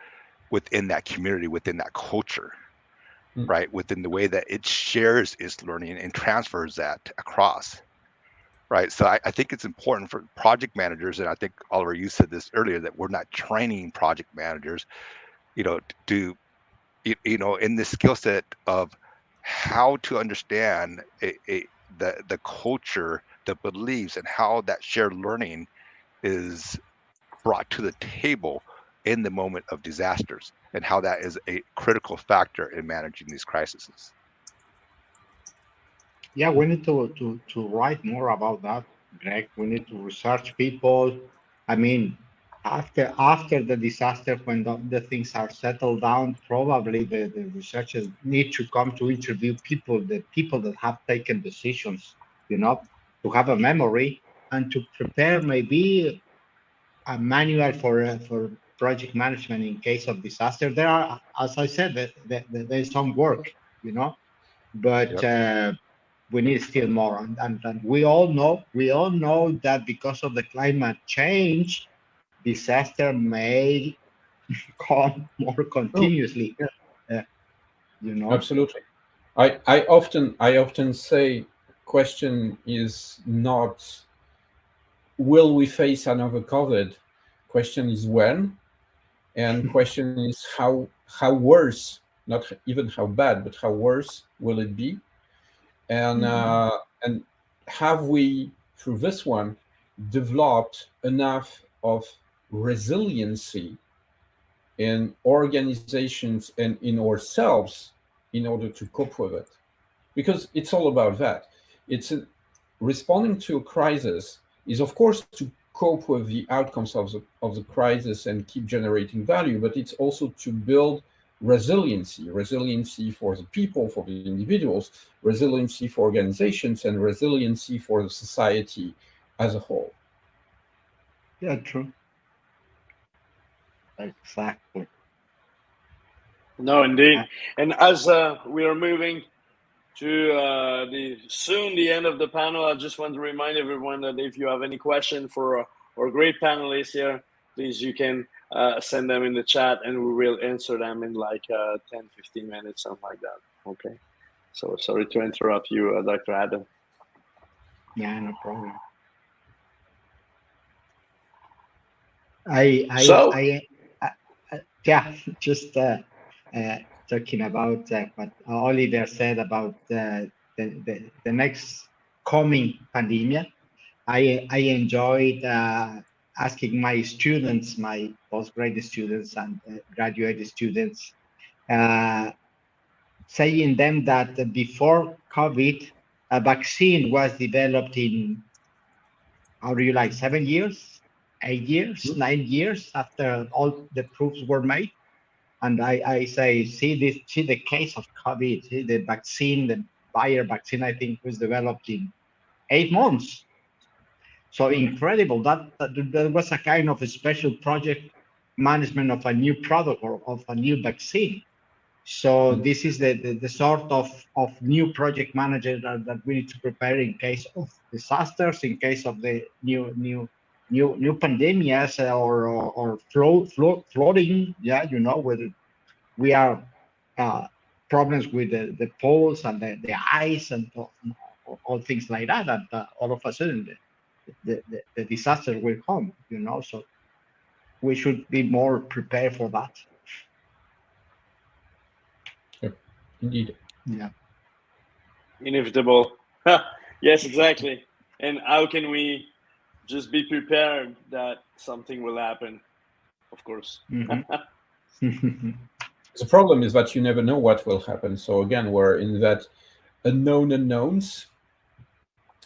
within that community, within that culture, right? Within the way that it shares its learning and transfers that across, right? So I think it's important for project managers, and I think, Oliver, you said this earlier, that we're not training project managers, to in this skill set of how to understand the culture, the beliefs, and how that shared learning is brought to the table in the moment of disasters, and how that is a critical factor in managing these crises. Yeah, we need to write more about that, Greg. We need to research people. I mean, after the disaster, when the things are settled down, probably the researchers need to come to interview people, the people that have taken decisions, you know, to have a memory and to prepare maybe a manual for project management in case of disaster. There are, as I said, there's some work, you know, but Yep. we need still more. And we all know that because of the climate change, disaster may come more Oh, continuously. yeah, Uh, you know, absolutely. I often say question is not will we face another COVID? Question is when, and question is how worse, not even how bad, but how worse will it be, and Mhm. and have we through this one developed enough of resiliency in organizations and in ourselves in order to cope with it, because it's all about that. It's responding to a crisis is of course to cope with the outcomes of the crisis and keep generating value, but it's also to build resiliency for the people, for the individuals, resiliency for organizations, and resiliency for the society as a whole. Yeah, true. Exactly. No, indeed. Uh, And as we are moving to the end of the panel, I just want to remind everyone that if you have any question for our great panelists here, please you can send them in the chat, and we will answer them in like 10, 15 minutes, something like that. Okay. So sorry to interrupt you, Dr. Adam. yeah, no problem. I, I, So I, yeah, just talking about what Oliver said about the next coming pandemic. I enjoyed asking my students, my postgraduate students and graduate students, uh, saying them that before COVID, a vaccine was developed in, how do you like, 7 years, 8 years, 9 years after all the proofs were made. And I say, see the case of COVID, see the vaccine, the Bayer vaccine, I think was developed in 8 months. So incredible. That was a kind of a special project management of a new product or of a new vaccine. So this is the sort of new project manager that we need to prepare in case of disasters, in case of the new pandemics or flooding. Yeah, you know, whether we are uh, problems with the poles and the ice and all things like that, and all of a sudden the disaster will come. You know, so we should be more prepared for that. Yep, indeed. Yeah. inevitable. Yes, exactly. And how can we just be prepared that something will happen? Of course. The problem is that you never know what will happen. So again, we're in that unknown unknowns,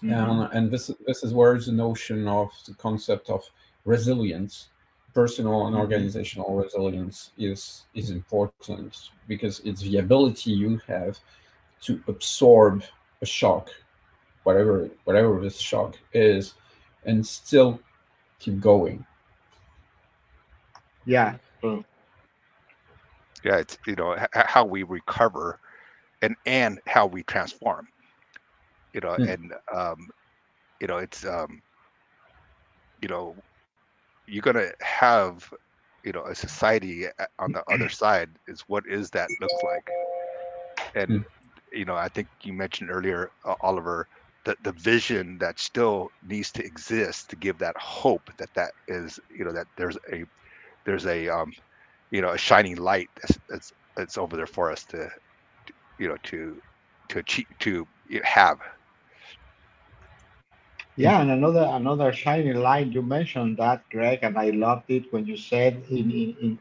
and this is where the notion of the concept of resilience, personal and organizational resilience, is important, because it's the ability you have to absorb a shock, whatever this shock is, and still keep going. Yeah. True. Yeah, it's how we recover and how we transform. And it's you know you're gonna have a society on the other side. Is what is that looks like? And I think you mentioned earlier, Oliver, the vision that still needs to exist to give that hope that is that there's a a shining light that's over there for us to achieve to have. Yeah, and another shining light, you mentioned that, Greg, and I loved it when you said in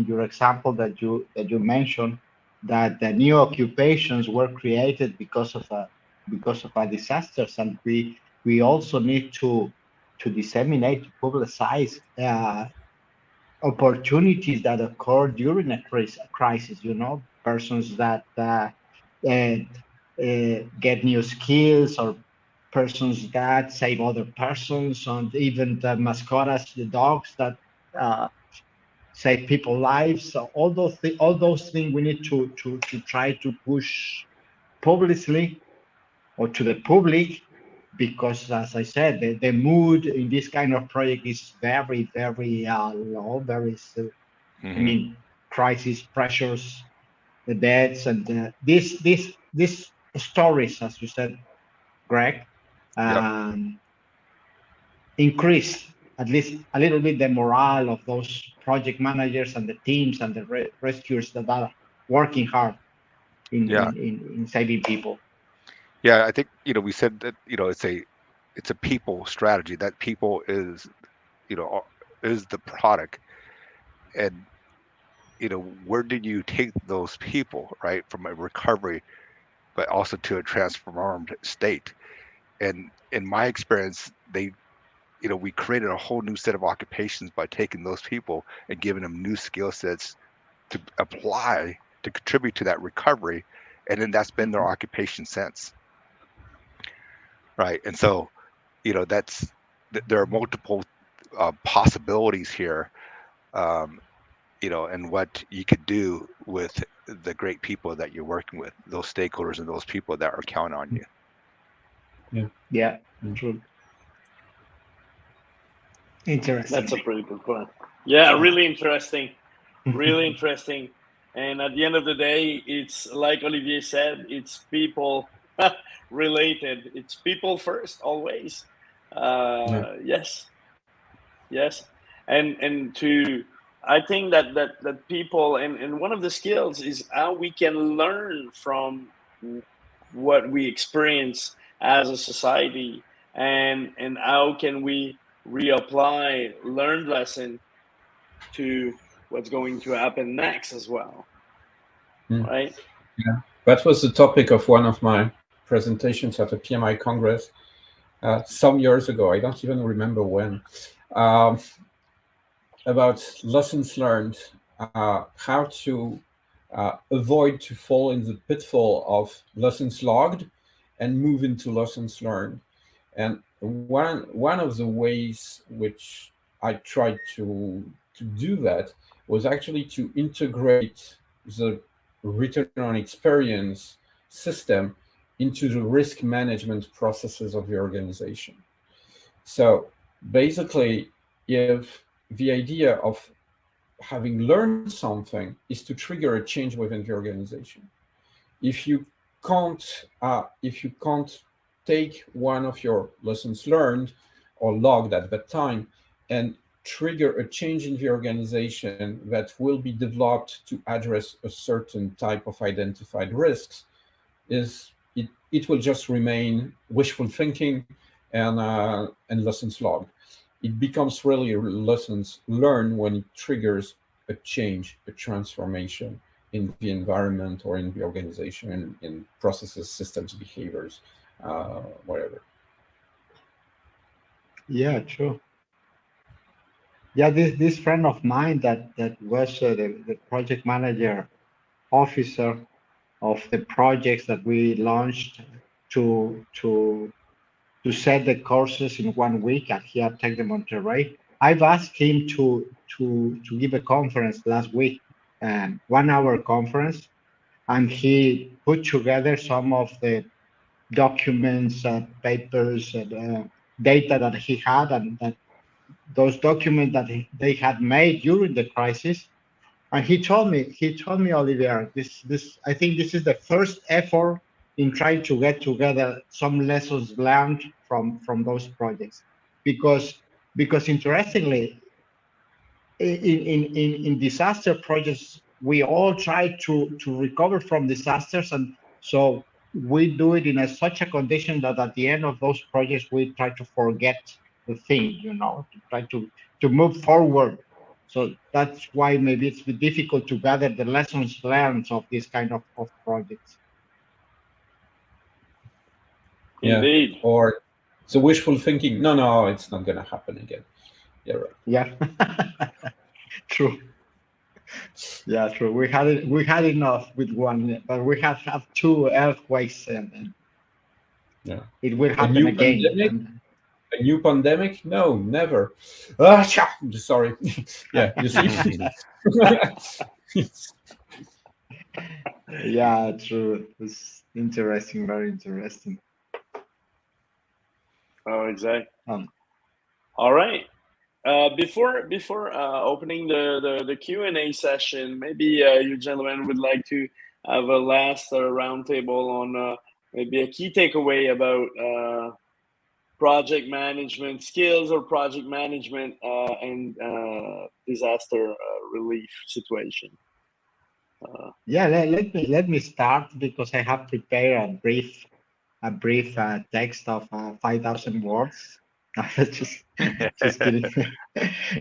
your example that you mentioned that the new occupations were created because of because of our disasters, and we also need to disseminate, to publicize opportunities that occur during a crisis. You know, persons that get new skills, or persons that save other persons, and even the mascotas, the dogs that save people lives. So all those things we need to try to push publicly or to the public, because as I said, the mood in this kind of project is very, very low, very, I mean, crisis pressures, the deaths, and these stories, as you said, Greg, Yep. increase at least a little bit the morale of those project managers and the teams and the rescuers that are working hard Yeah. in saving people. Yeah. I think, we said that, it's a people strategy. That people is, is the product. And, where did you take those people, right? From a recovery, but also to a transformed state. And in my experience, we created a whole new set of occupations by taking those people and giving them new skill sets to apply to contribute to that recovery, and then that's been their occupation since, right? And so, that's there are multiple possibilities here, and what you could do with the great people that you're working with, those stakeholders and those people that are counting on you. Yeah, true. Interesting. That's a pretty good point. Yeah, really interesting. Really interesting. And at the end of the day, it's like Olivier said, it's people related. It's people first, always. Yes, yes. And to, I think that people, and one of the skills is how we can learn from what we experience as a society, and how can we reapply learned lesson to what's going to happen next as well, right? Yeah, that was the topic of one of my presentations at a PMI Congress some years ago. I don't even remember when. About lessons learned, how to avoid to fall in the pitfall of lessons logged and move into lessons learned. And one of the ways which I tried to do that was actually to integrate the return on experience system into the risk management processes of the organization. So basically, if the idea of having learned something is to trigger a change within the organization, if you can't take one of your lessons learned or logged at that time and trigger a change in the organization that will be developed to address a certain type of identified risks, it will just remain wishful thinking and lessons logged. It becomes really lessons learned when it triggers a change, a transformation in the environment or in the organization, in processes, systems, behaviors, whatever. Yeah, true. Yeah, this friend of mine that was the project manager officer of the projects that we launched to set the courses in 1 week at here at Tech de Monterrey. I've asked him to give a conference last week, 1 hour conference, and he put together some of the documents, papers, and data that he had, and that those documents that they had made during the crisis. And he told me, Olivier, I think this is the first effort in trying to get together some lessons learned from those projects, because interestingly, in disaster projects, we all try to recover from disasters, and so we do it in such a condition that at the end of those projects we try to forget the thing, to try to move forward. So that's why maybe it's difficult to gather the lessons learned of this kind of projects. Indeed. Or it's a wishful thinking. No, it's not going to happen again. Yeah, right. Yeah. True. Yeah, true. We had enough with one, but we have two earthquakes, and Yeah. it will A happen new again. pandemic? And A new pandemic? No, never. Sorry. Yeah, you see? yeah, true. It's interesting, very interesting. Oh, exactly. All right. Before opening the Q&A session, maybe you gentlemen would like to have a last roundtable on maybe a key takeaway about project management skills or project management and disaster relief situation. Yeah, let me start because I have prepared a brief text of 5,000 words. just kidding.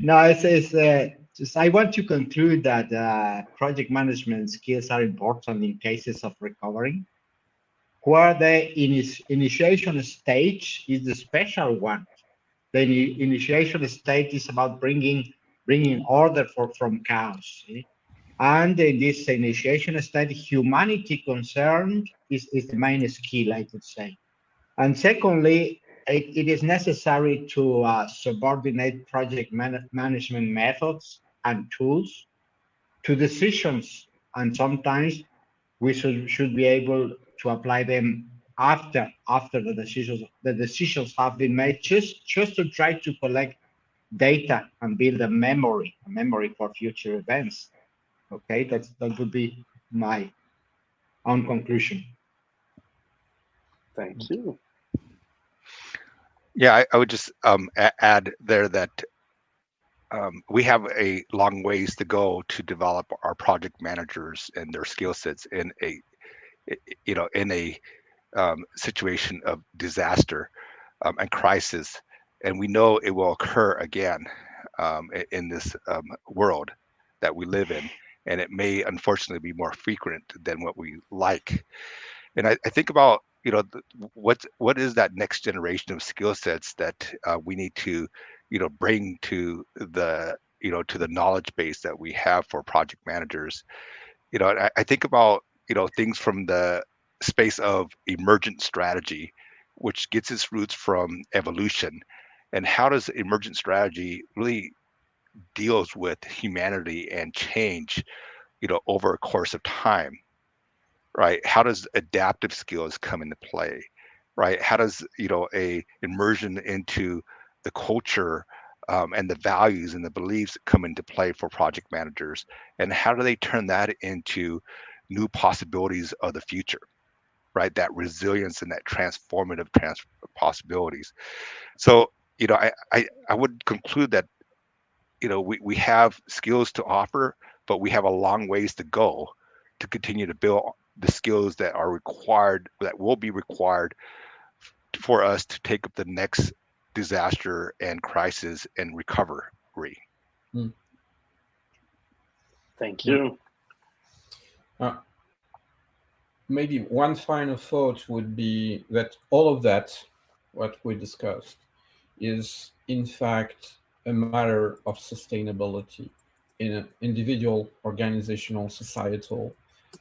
No, it's just I want to conclude that project management skills are important in cases of recovery, where the initiation stage is the special one. The initiation stage is about bringing order from chaos. And in this initiation stage, humanity concerned is the main skill, I could say. And secondly, it is necessary to subordinate project management methods and tools to decisions. And sometimes we should be able to apply them after the decisions have been made, just to try to collect data and build a memory for future events. Okay, that would be my own conclusion. Thank you. Yeah, I would just add there that we have a long ways to go to develop our project managers and their skill sets in a situation of disaster and crisis, and we know it will occur again in this world that we live in, and it may unfortunately be more frequent than what we like. And I think about what is that next generation of skill sets that we need to bring to the to the knowledge base that we have for project managers. I think about things from the space of emergent strategy, which gets its roots from evolution, and how does emergent strategy really deals with humanity and change over a course of time, right? How does adaptive skills come into play, right? How does a immersion into the culture and the values and the beliefs come into play for project managers, and how do they turn that into new possibilities of the future, right? That resilience and that transformative possibilities. So I would conclude that we have skills to offer, but we have a long ways to go to continue to build the skills that are required, that will be required for us to take up the next disaster and crisis and recovery. Thank you. Maybe one final thought would be that all of that, what we discussed, is in fact a matter of sustainability in an individual, organizational, societal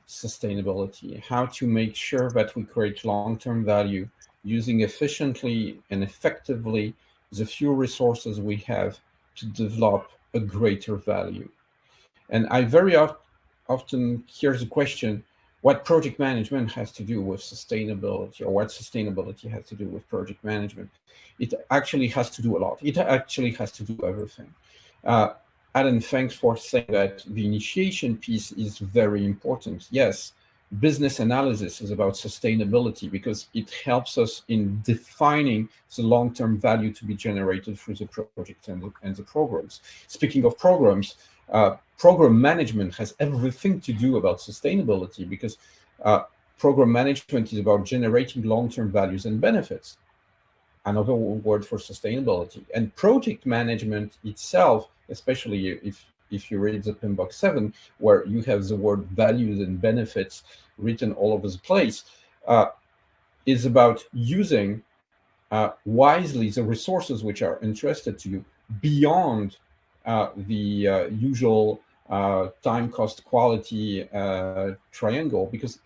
sustainability. How to make sure that we create long-term value using efficiently and effectively the few resources we have to develop a greater value. And I very often hear the question, what project management has to do with sustainability, or what sustainability has to do with project management. It actually has to do a lot. It actually has to do everything. Adam, thanks for saying that the initiation piece is very important. Yes, business analysis is about sustainability because it helps us in defining the long-term value to be generated through the project and the programs. Speaking of programs, program management has everything to do about sustainability because program management is about generating long-term values and benefits. Another word for sustainability. And project management itself, especially if you read the PMBOK 7, where you have the word values and benefits written all over the place, is about using wisely the resources which are entrusted to you beyond the usual time, cost, quality triangle. Because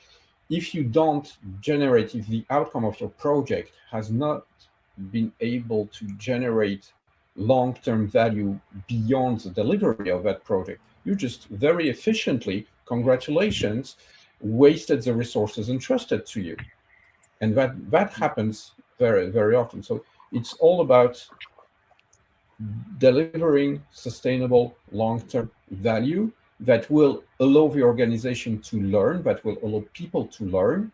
if you don't generate, if the outcome of your project has not been able to generate long-term value beyond the delivery of that project, you just very efficiently, congratulations, wasted the resources entrusted to you. And that happens very, very often. So it's all about delivering sustainable long-term value that will allow the organization to learn, that will allow people to learn,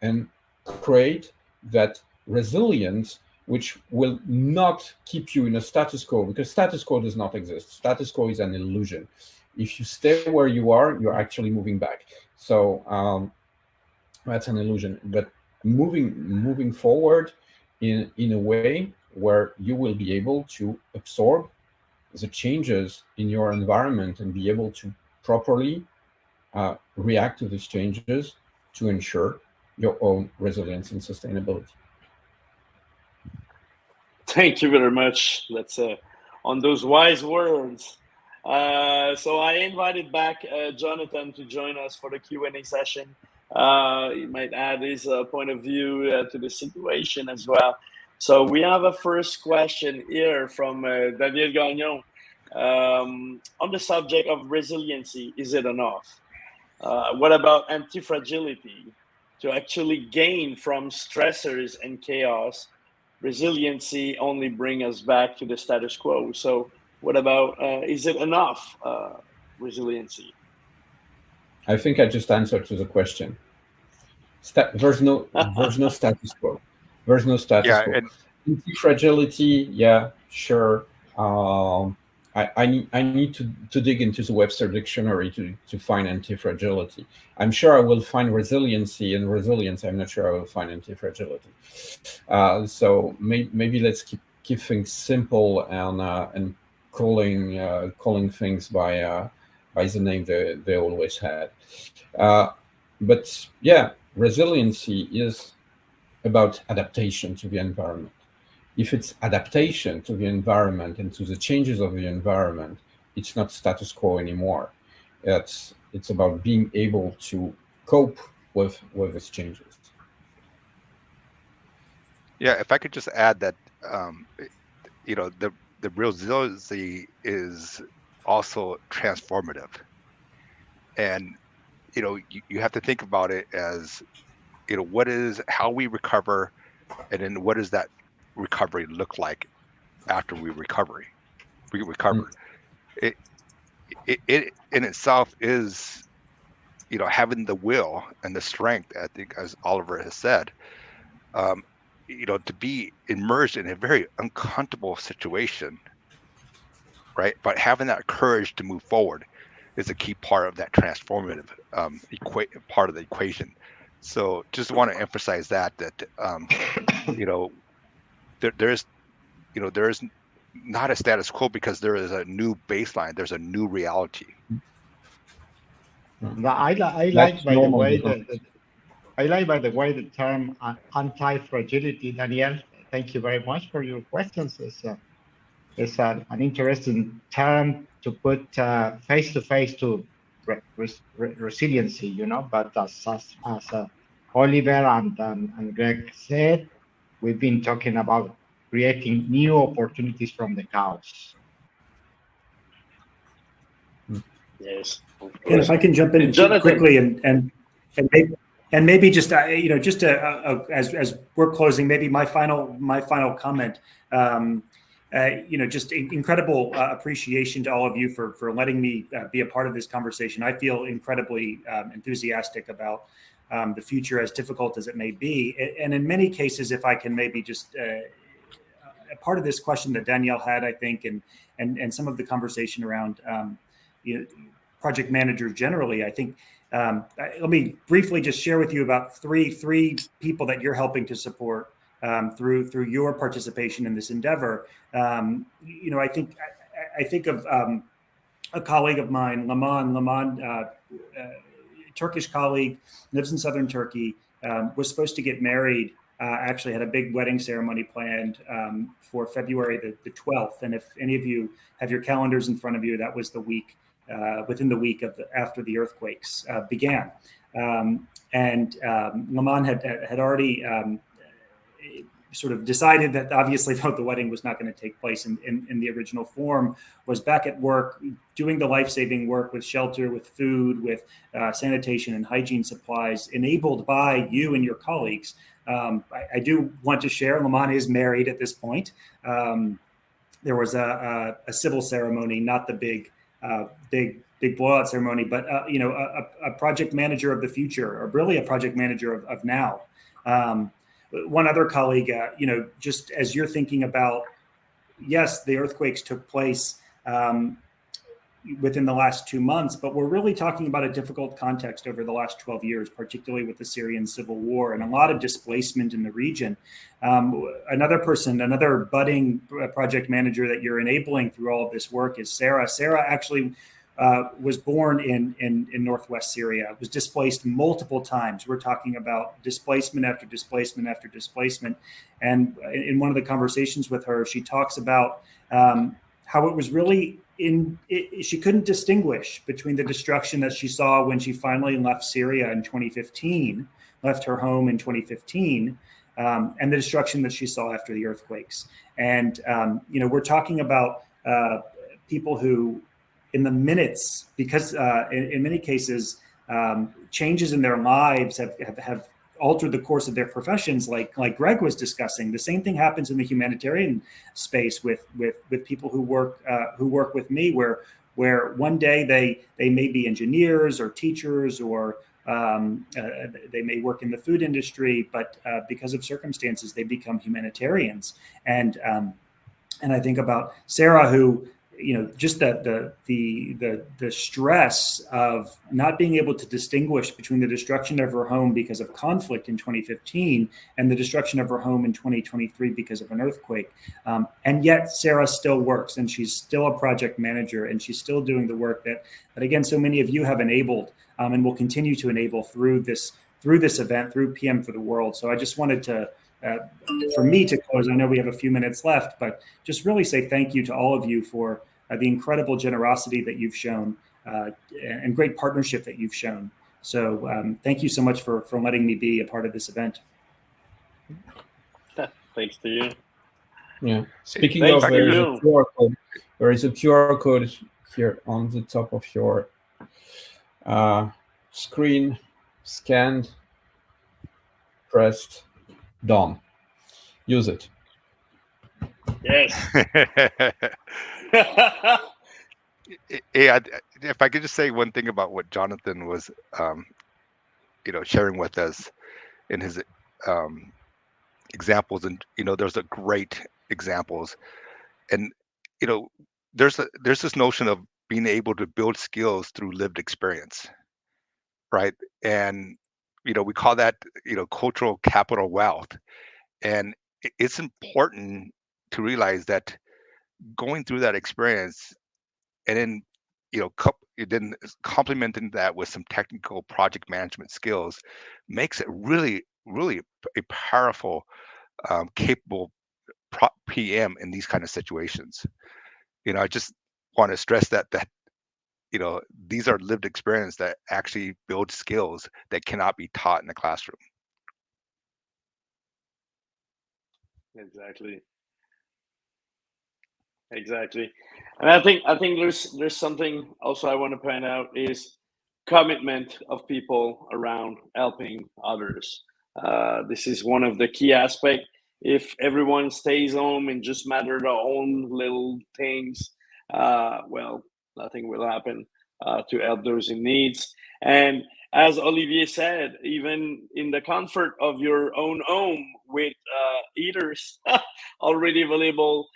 and create that resilience, which will not keep you in a status quo, because status quo does not exist. Status quo is an illusion. If you stay where you are, you're actually moving back. So that's an illusion. But moving forward in a way where you will be able to absorb the changes in your environment and be able to properly react to these changes to ensure your own resilience and sustainability. Thank you very much. Let's on those wise words. So I invited back Jonathan to join us for the Q&A session. He might add his point of view to the situation as well. So we have a first question here from Daniel Gagnon on the subject of resiliency. Is it enough? What about anti-fragility? To actually gain from stressors and chaos, resiliency only bring us back to the status quo. So what about, is it enough resiliency? I think I just answered to the question. There's no status quo. There's no status quo. And anti-fragility, yeah, sure. I need to dig into the Webster dictionary to find anti-fragility. I'm sure I will find resiliency, and resilience, I'm not sure I will find anti-fragility. So maybe let's keep things simple and calling things by the name they always had. But yeah, resiliency is about adaptation to the environment. If it's adaptation to the environment and to the changes of the environment, it's not status quo anymore. It's about being able to cope with its changes. Yeah, if I could just add that, the resiliency is also transformative, and you have to think about it as how we recover, and then what does that recovery look like after we recover. It in itself is having the will and the strength, I think, as Oliver has said, to be immersed in a very uncomfortable situation, right? But having that courage to move forward is a key part of that transformative part of the equation. So just want to emphasize that there is not a status quo, because there is a new baseline. There's a new reality. I like by the way the term anti-fragility, Daniel. Thank you very much for your questions. It's an interesting term to put face to face to resiliency, But as Oliver and Greg said, we've been talking about creating new opportunities from the chaos. Yes. And if I can jump in quickly and maybe just as we're closing, maybe my final comment. Just incredible appreciation to all of you for letting me be a part of this conversation. I feel incredibly enthusiastic about the future, as difficult as it may be. And in many cases, if I can maybe just a part of this question that Danielle had, I think, and some of the conversation around project managers generally, I think. Let me briefly just share with you about three people that you're helping to support through your participation in this endeavor. I think of a colleague of mine, Laman, Turkish colleague, lives in southern Turkey, was supposed to get married actually had a big wedding ceremony planned for February the 12th. And if any of you have your calendars in front of you, that was the week, within the week of after the earthquakes began. And Laman had already sort of decided that obviously the wedding was not going to take place in the original form, was back at work doing the life-saving work with shelter, with food, with sanitation and hygiene supplies, enabled by you and your colleagues. I do want to share, Laman is married at this point. There was a civil ceremony, not the big blowout ceremony, but a project manager of the future, or really a project manager of now. One other colleague, just as you're thinking about, yes, the earthquakes took place within the last 2 months, but we're really talking about a difficult context over the last 12 years, particularly with the Syrian civil war and a lot of displacement in the region. Another budding project manager that you're enabling through all of this work is Sarah. Sarah actually was born in northwest Syria, was displaced multiple times. We're talking about displacement after displacement after displacement. And in one of the conversations with her, she talks about how it was really she couldn't distinguish between the destruction that she saw when she finally left Syria in 2015, left her home in 2015, and the destruction that she saw after the earthquakes. And, we're talking about people who, in the minutes, because in many cases, changes in their lives have altered the course of their professions, like Greg was discussing. The same thing happens in the humanitarian space with people who work with me, where one day they may be engineers or teachers, or they may work in the food industry, but because of circumstances, they become humanitarians. And I think about Sarah, who, just the stress of not being able to distinguish between the destruction of her home because of conflict in 2015 and the destruction of her home in 2023 because of an earthquake. And yet Sarah still works, and she's still a project manager, and she's still doing the work that again, so many of you have enabled and will continue to enable through this event, through PM for the World. So I just wanted to, for me to close, I know we have a few minutes left, but just really say thank you to all of you for the incredible generosity that you've shown and great partnership that you've shown. So thank you so much for letting me be a part of this event. Thanks to you. Yeah. Speaking of, there is a QR code here on the top of your screen. Scanned, pressed, done. Use it. Yes. Yeah, if I could just say one thing about what Jonathan was, sharing with us in his examples, and there's a great examples, and there's this notion of being able to build skills through lived experience, right? And we call that cultural capital wealth, and it's important to realize that going through that experience, and then then complementing that with some technical project management skills, makes it really a powerful, capable PM in these kind of situations. I just want to stress that these are lived experience that actually build skills that cannot be taught in the classroom. Exactly. And I think there's something also I want to point out is commitment of people around helping others. This is one of the key aspects. If everyone stays home and just matter their own little things, well, nothing will happen to help those in needs. And as Olivier said, even in the comfort of your own home with heaters already available,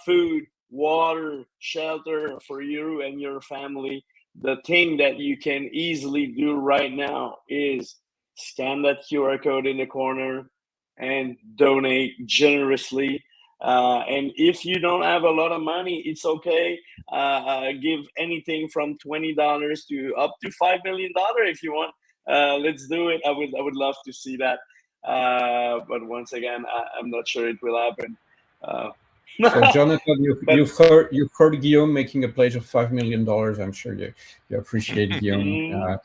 food, water, shelter for you and your family, the thing that you can easily do right now is scan that QR code in the corner and donate generously. And if you don't have a lot of money, it's okay. Give anything from $20 to up to $5 million if you want. Let's do it. I would love to see that. but once again, I'm not sure it will happen. So Jonathan, you've heard Guillaume making a pledge of $5 million. I'm sure you appreciate Guillaume.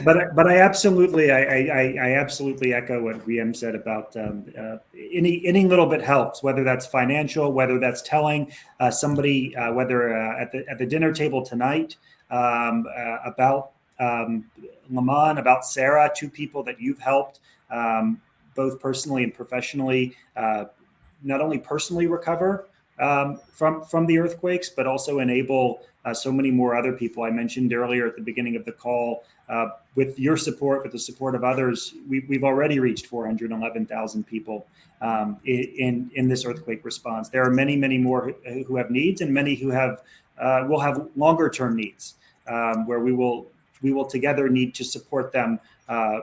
But I absolutely echo what Guillaume said about any little bit helps, whether that's financial, whether that's telling somebody, whether at the dinner table tonight about Laman, about Sarah, two people that you've helped both personally and professionally, not only personally recover from the earthquakes, but also enable so many more other people. I mentioned earlier at the beginning of the call, with your support, with the support of others, we've already reached 411,000 people in this earthquake response. There are many, many more who have needs, and many who will have longer term needs, where we will together need to support them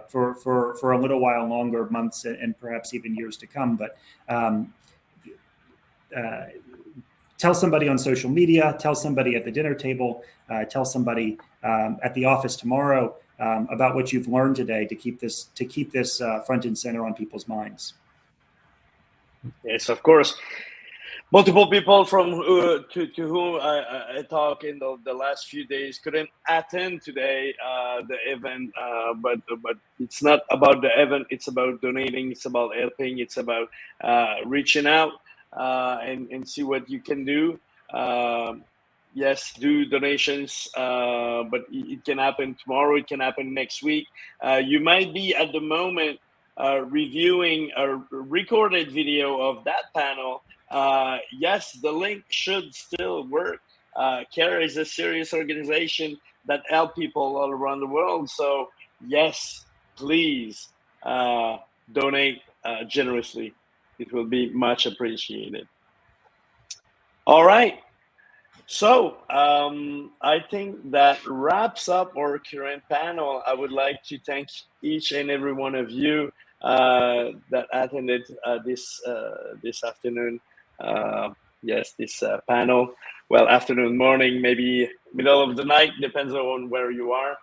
for a little while longer, months and perhaps even years to come. But tell somebody on social media, tell somebody at the dinner table, tell somebody at the office tomorrow about what you've learned today to keep this front and center on people's minds. Yes, of course. Multiple people from to whom I talked in the last few days couldn't attend today the event, but it's not about the event. It's about donating. It's about helping. It's about reaching out and see what you can do. Yes, do donations, but it can happen tomorrow. It can happen next week. You might be at the moment reviewing a recorded video of that panel. Yes, the link should still work. CARE is a serious organization that help people all around the world. So yes, please donate generously. It will be much appreciated. All right. So I think that wraps up our current panel. I would like to thank each and every one of you that attended this afternoon. Yes, this panel. Well, afternoon, morning, maybe middle of the night, depends on where you are.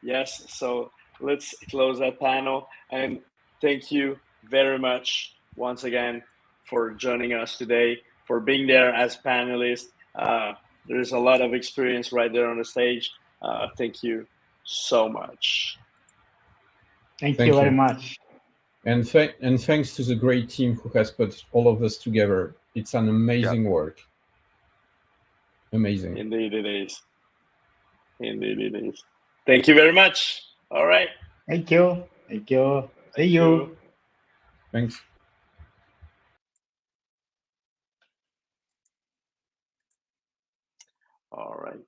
Yes, so let's close that panel. And thank you very much once again for joining us today, for being there as panelists. There's a lot of experience right there on the stage. Thank you so much. Thank you very much. And thanks to the great team who has put all of us together. It's an amazing work. Amazing. Indeed it is. Indeed it is. Thank you very much. All right. Thank you. Thank you. See you. Thanks. All right.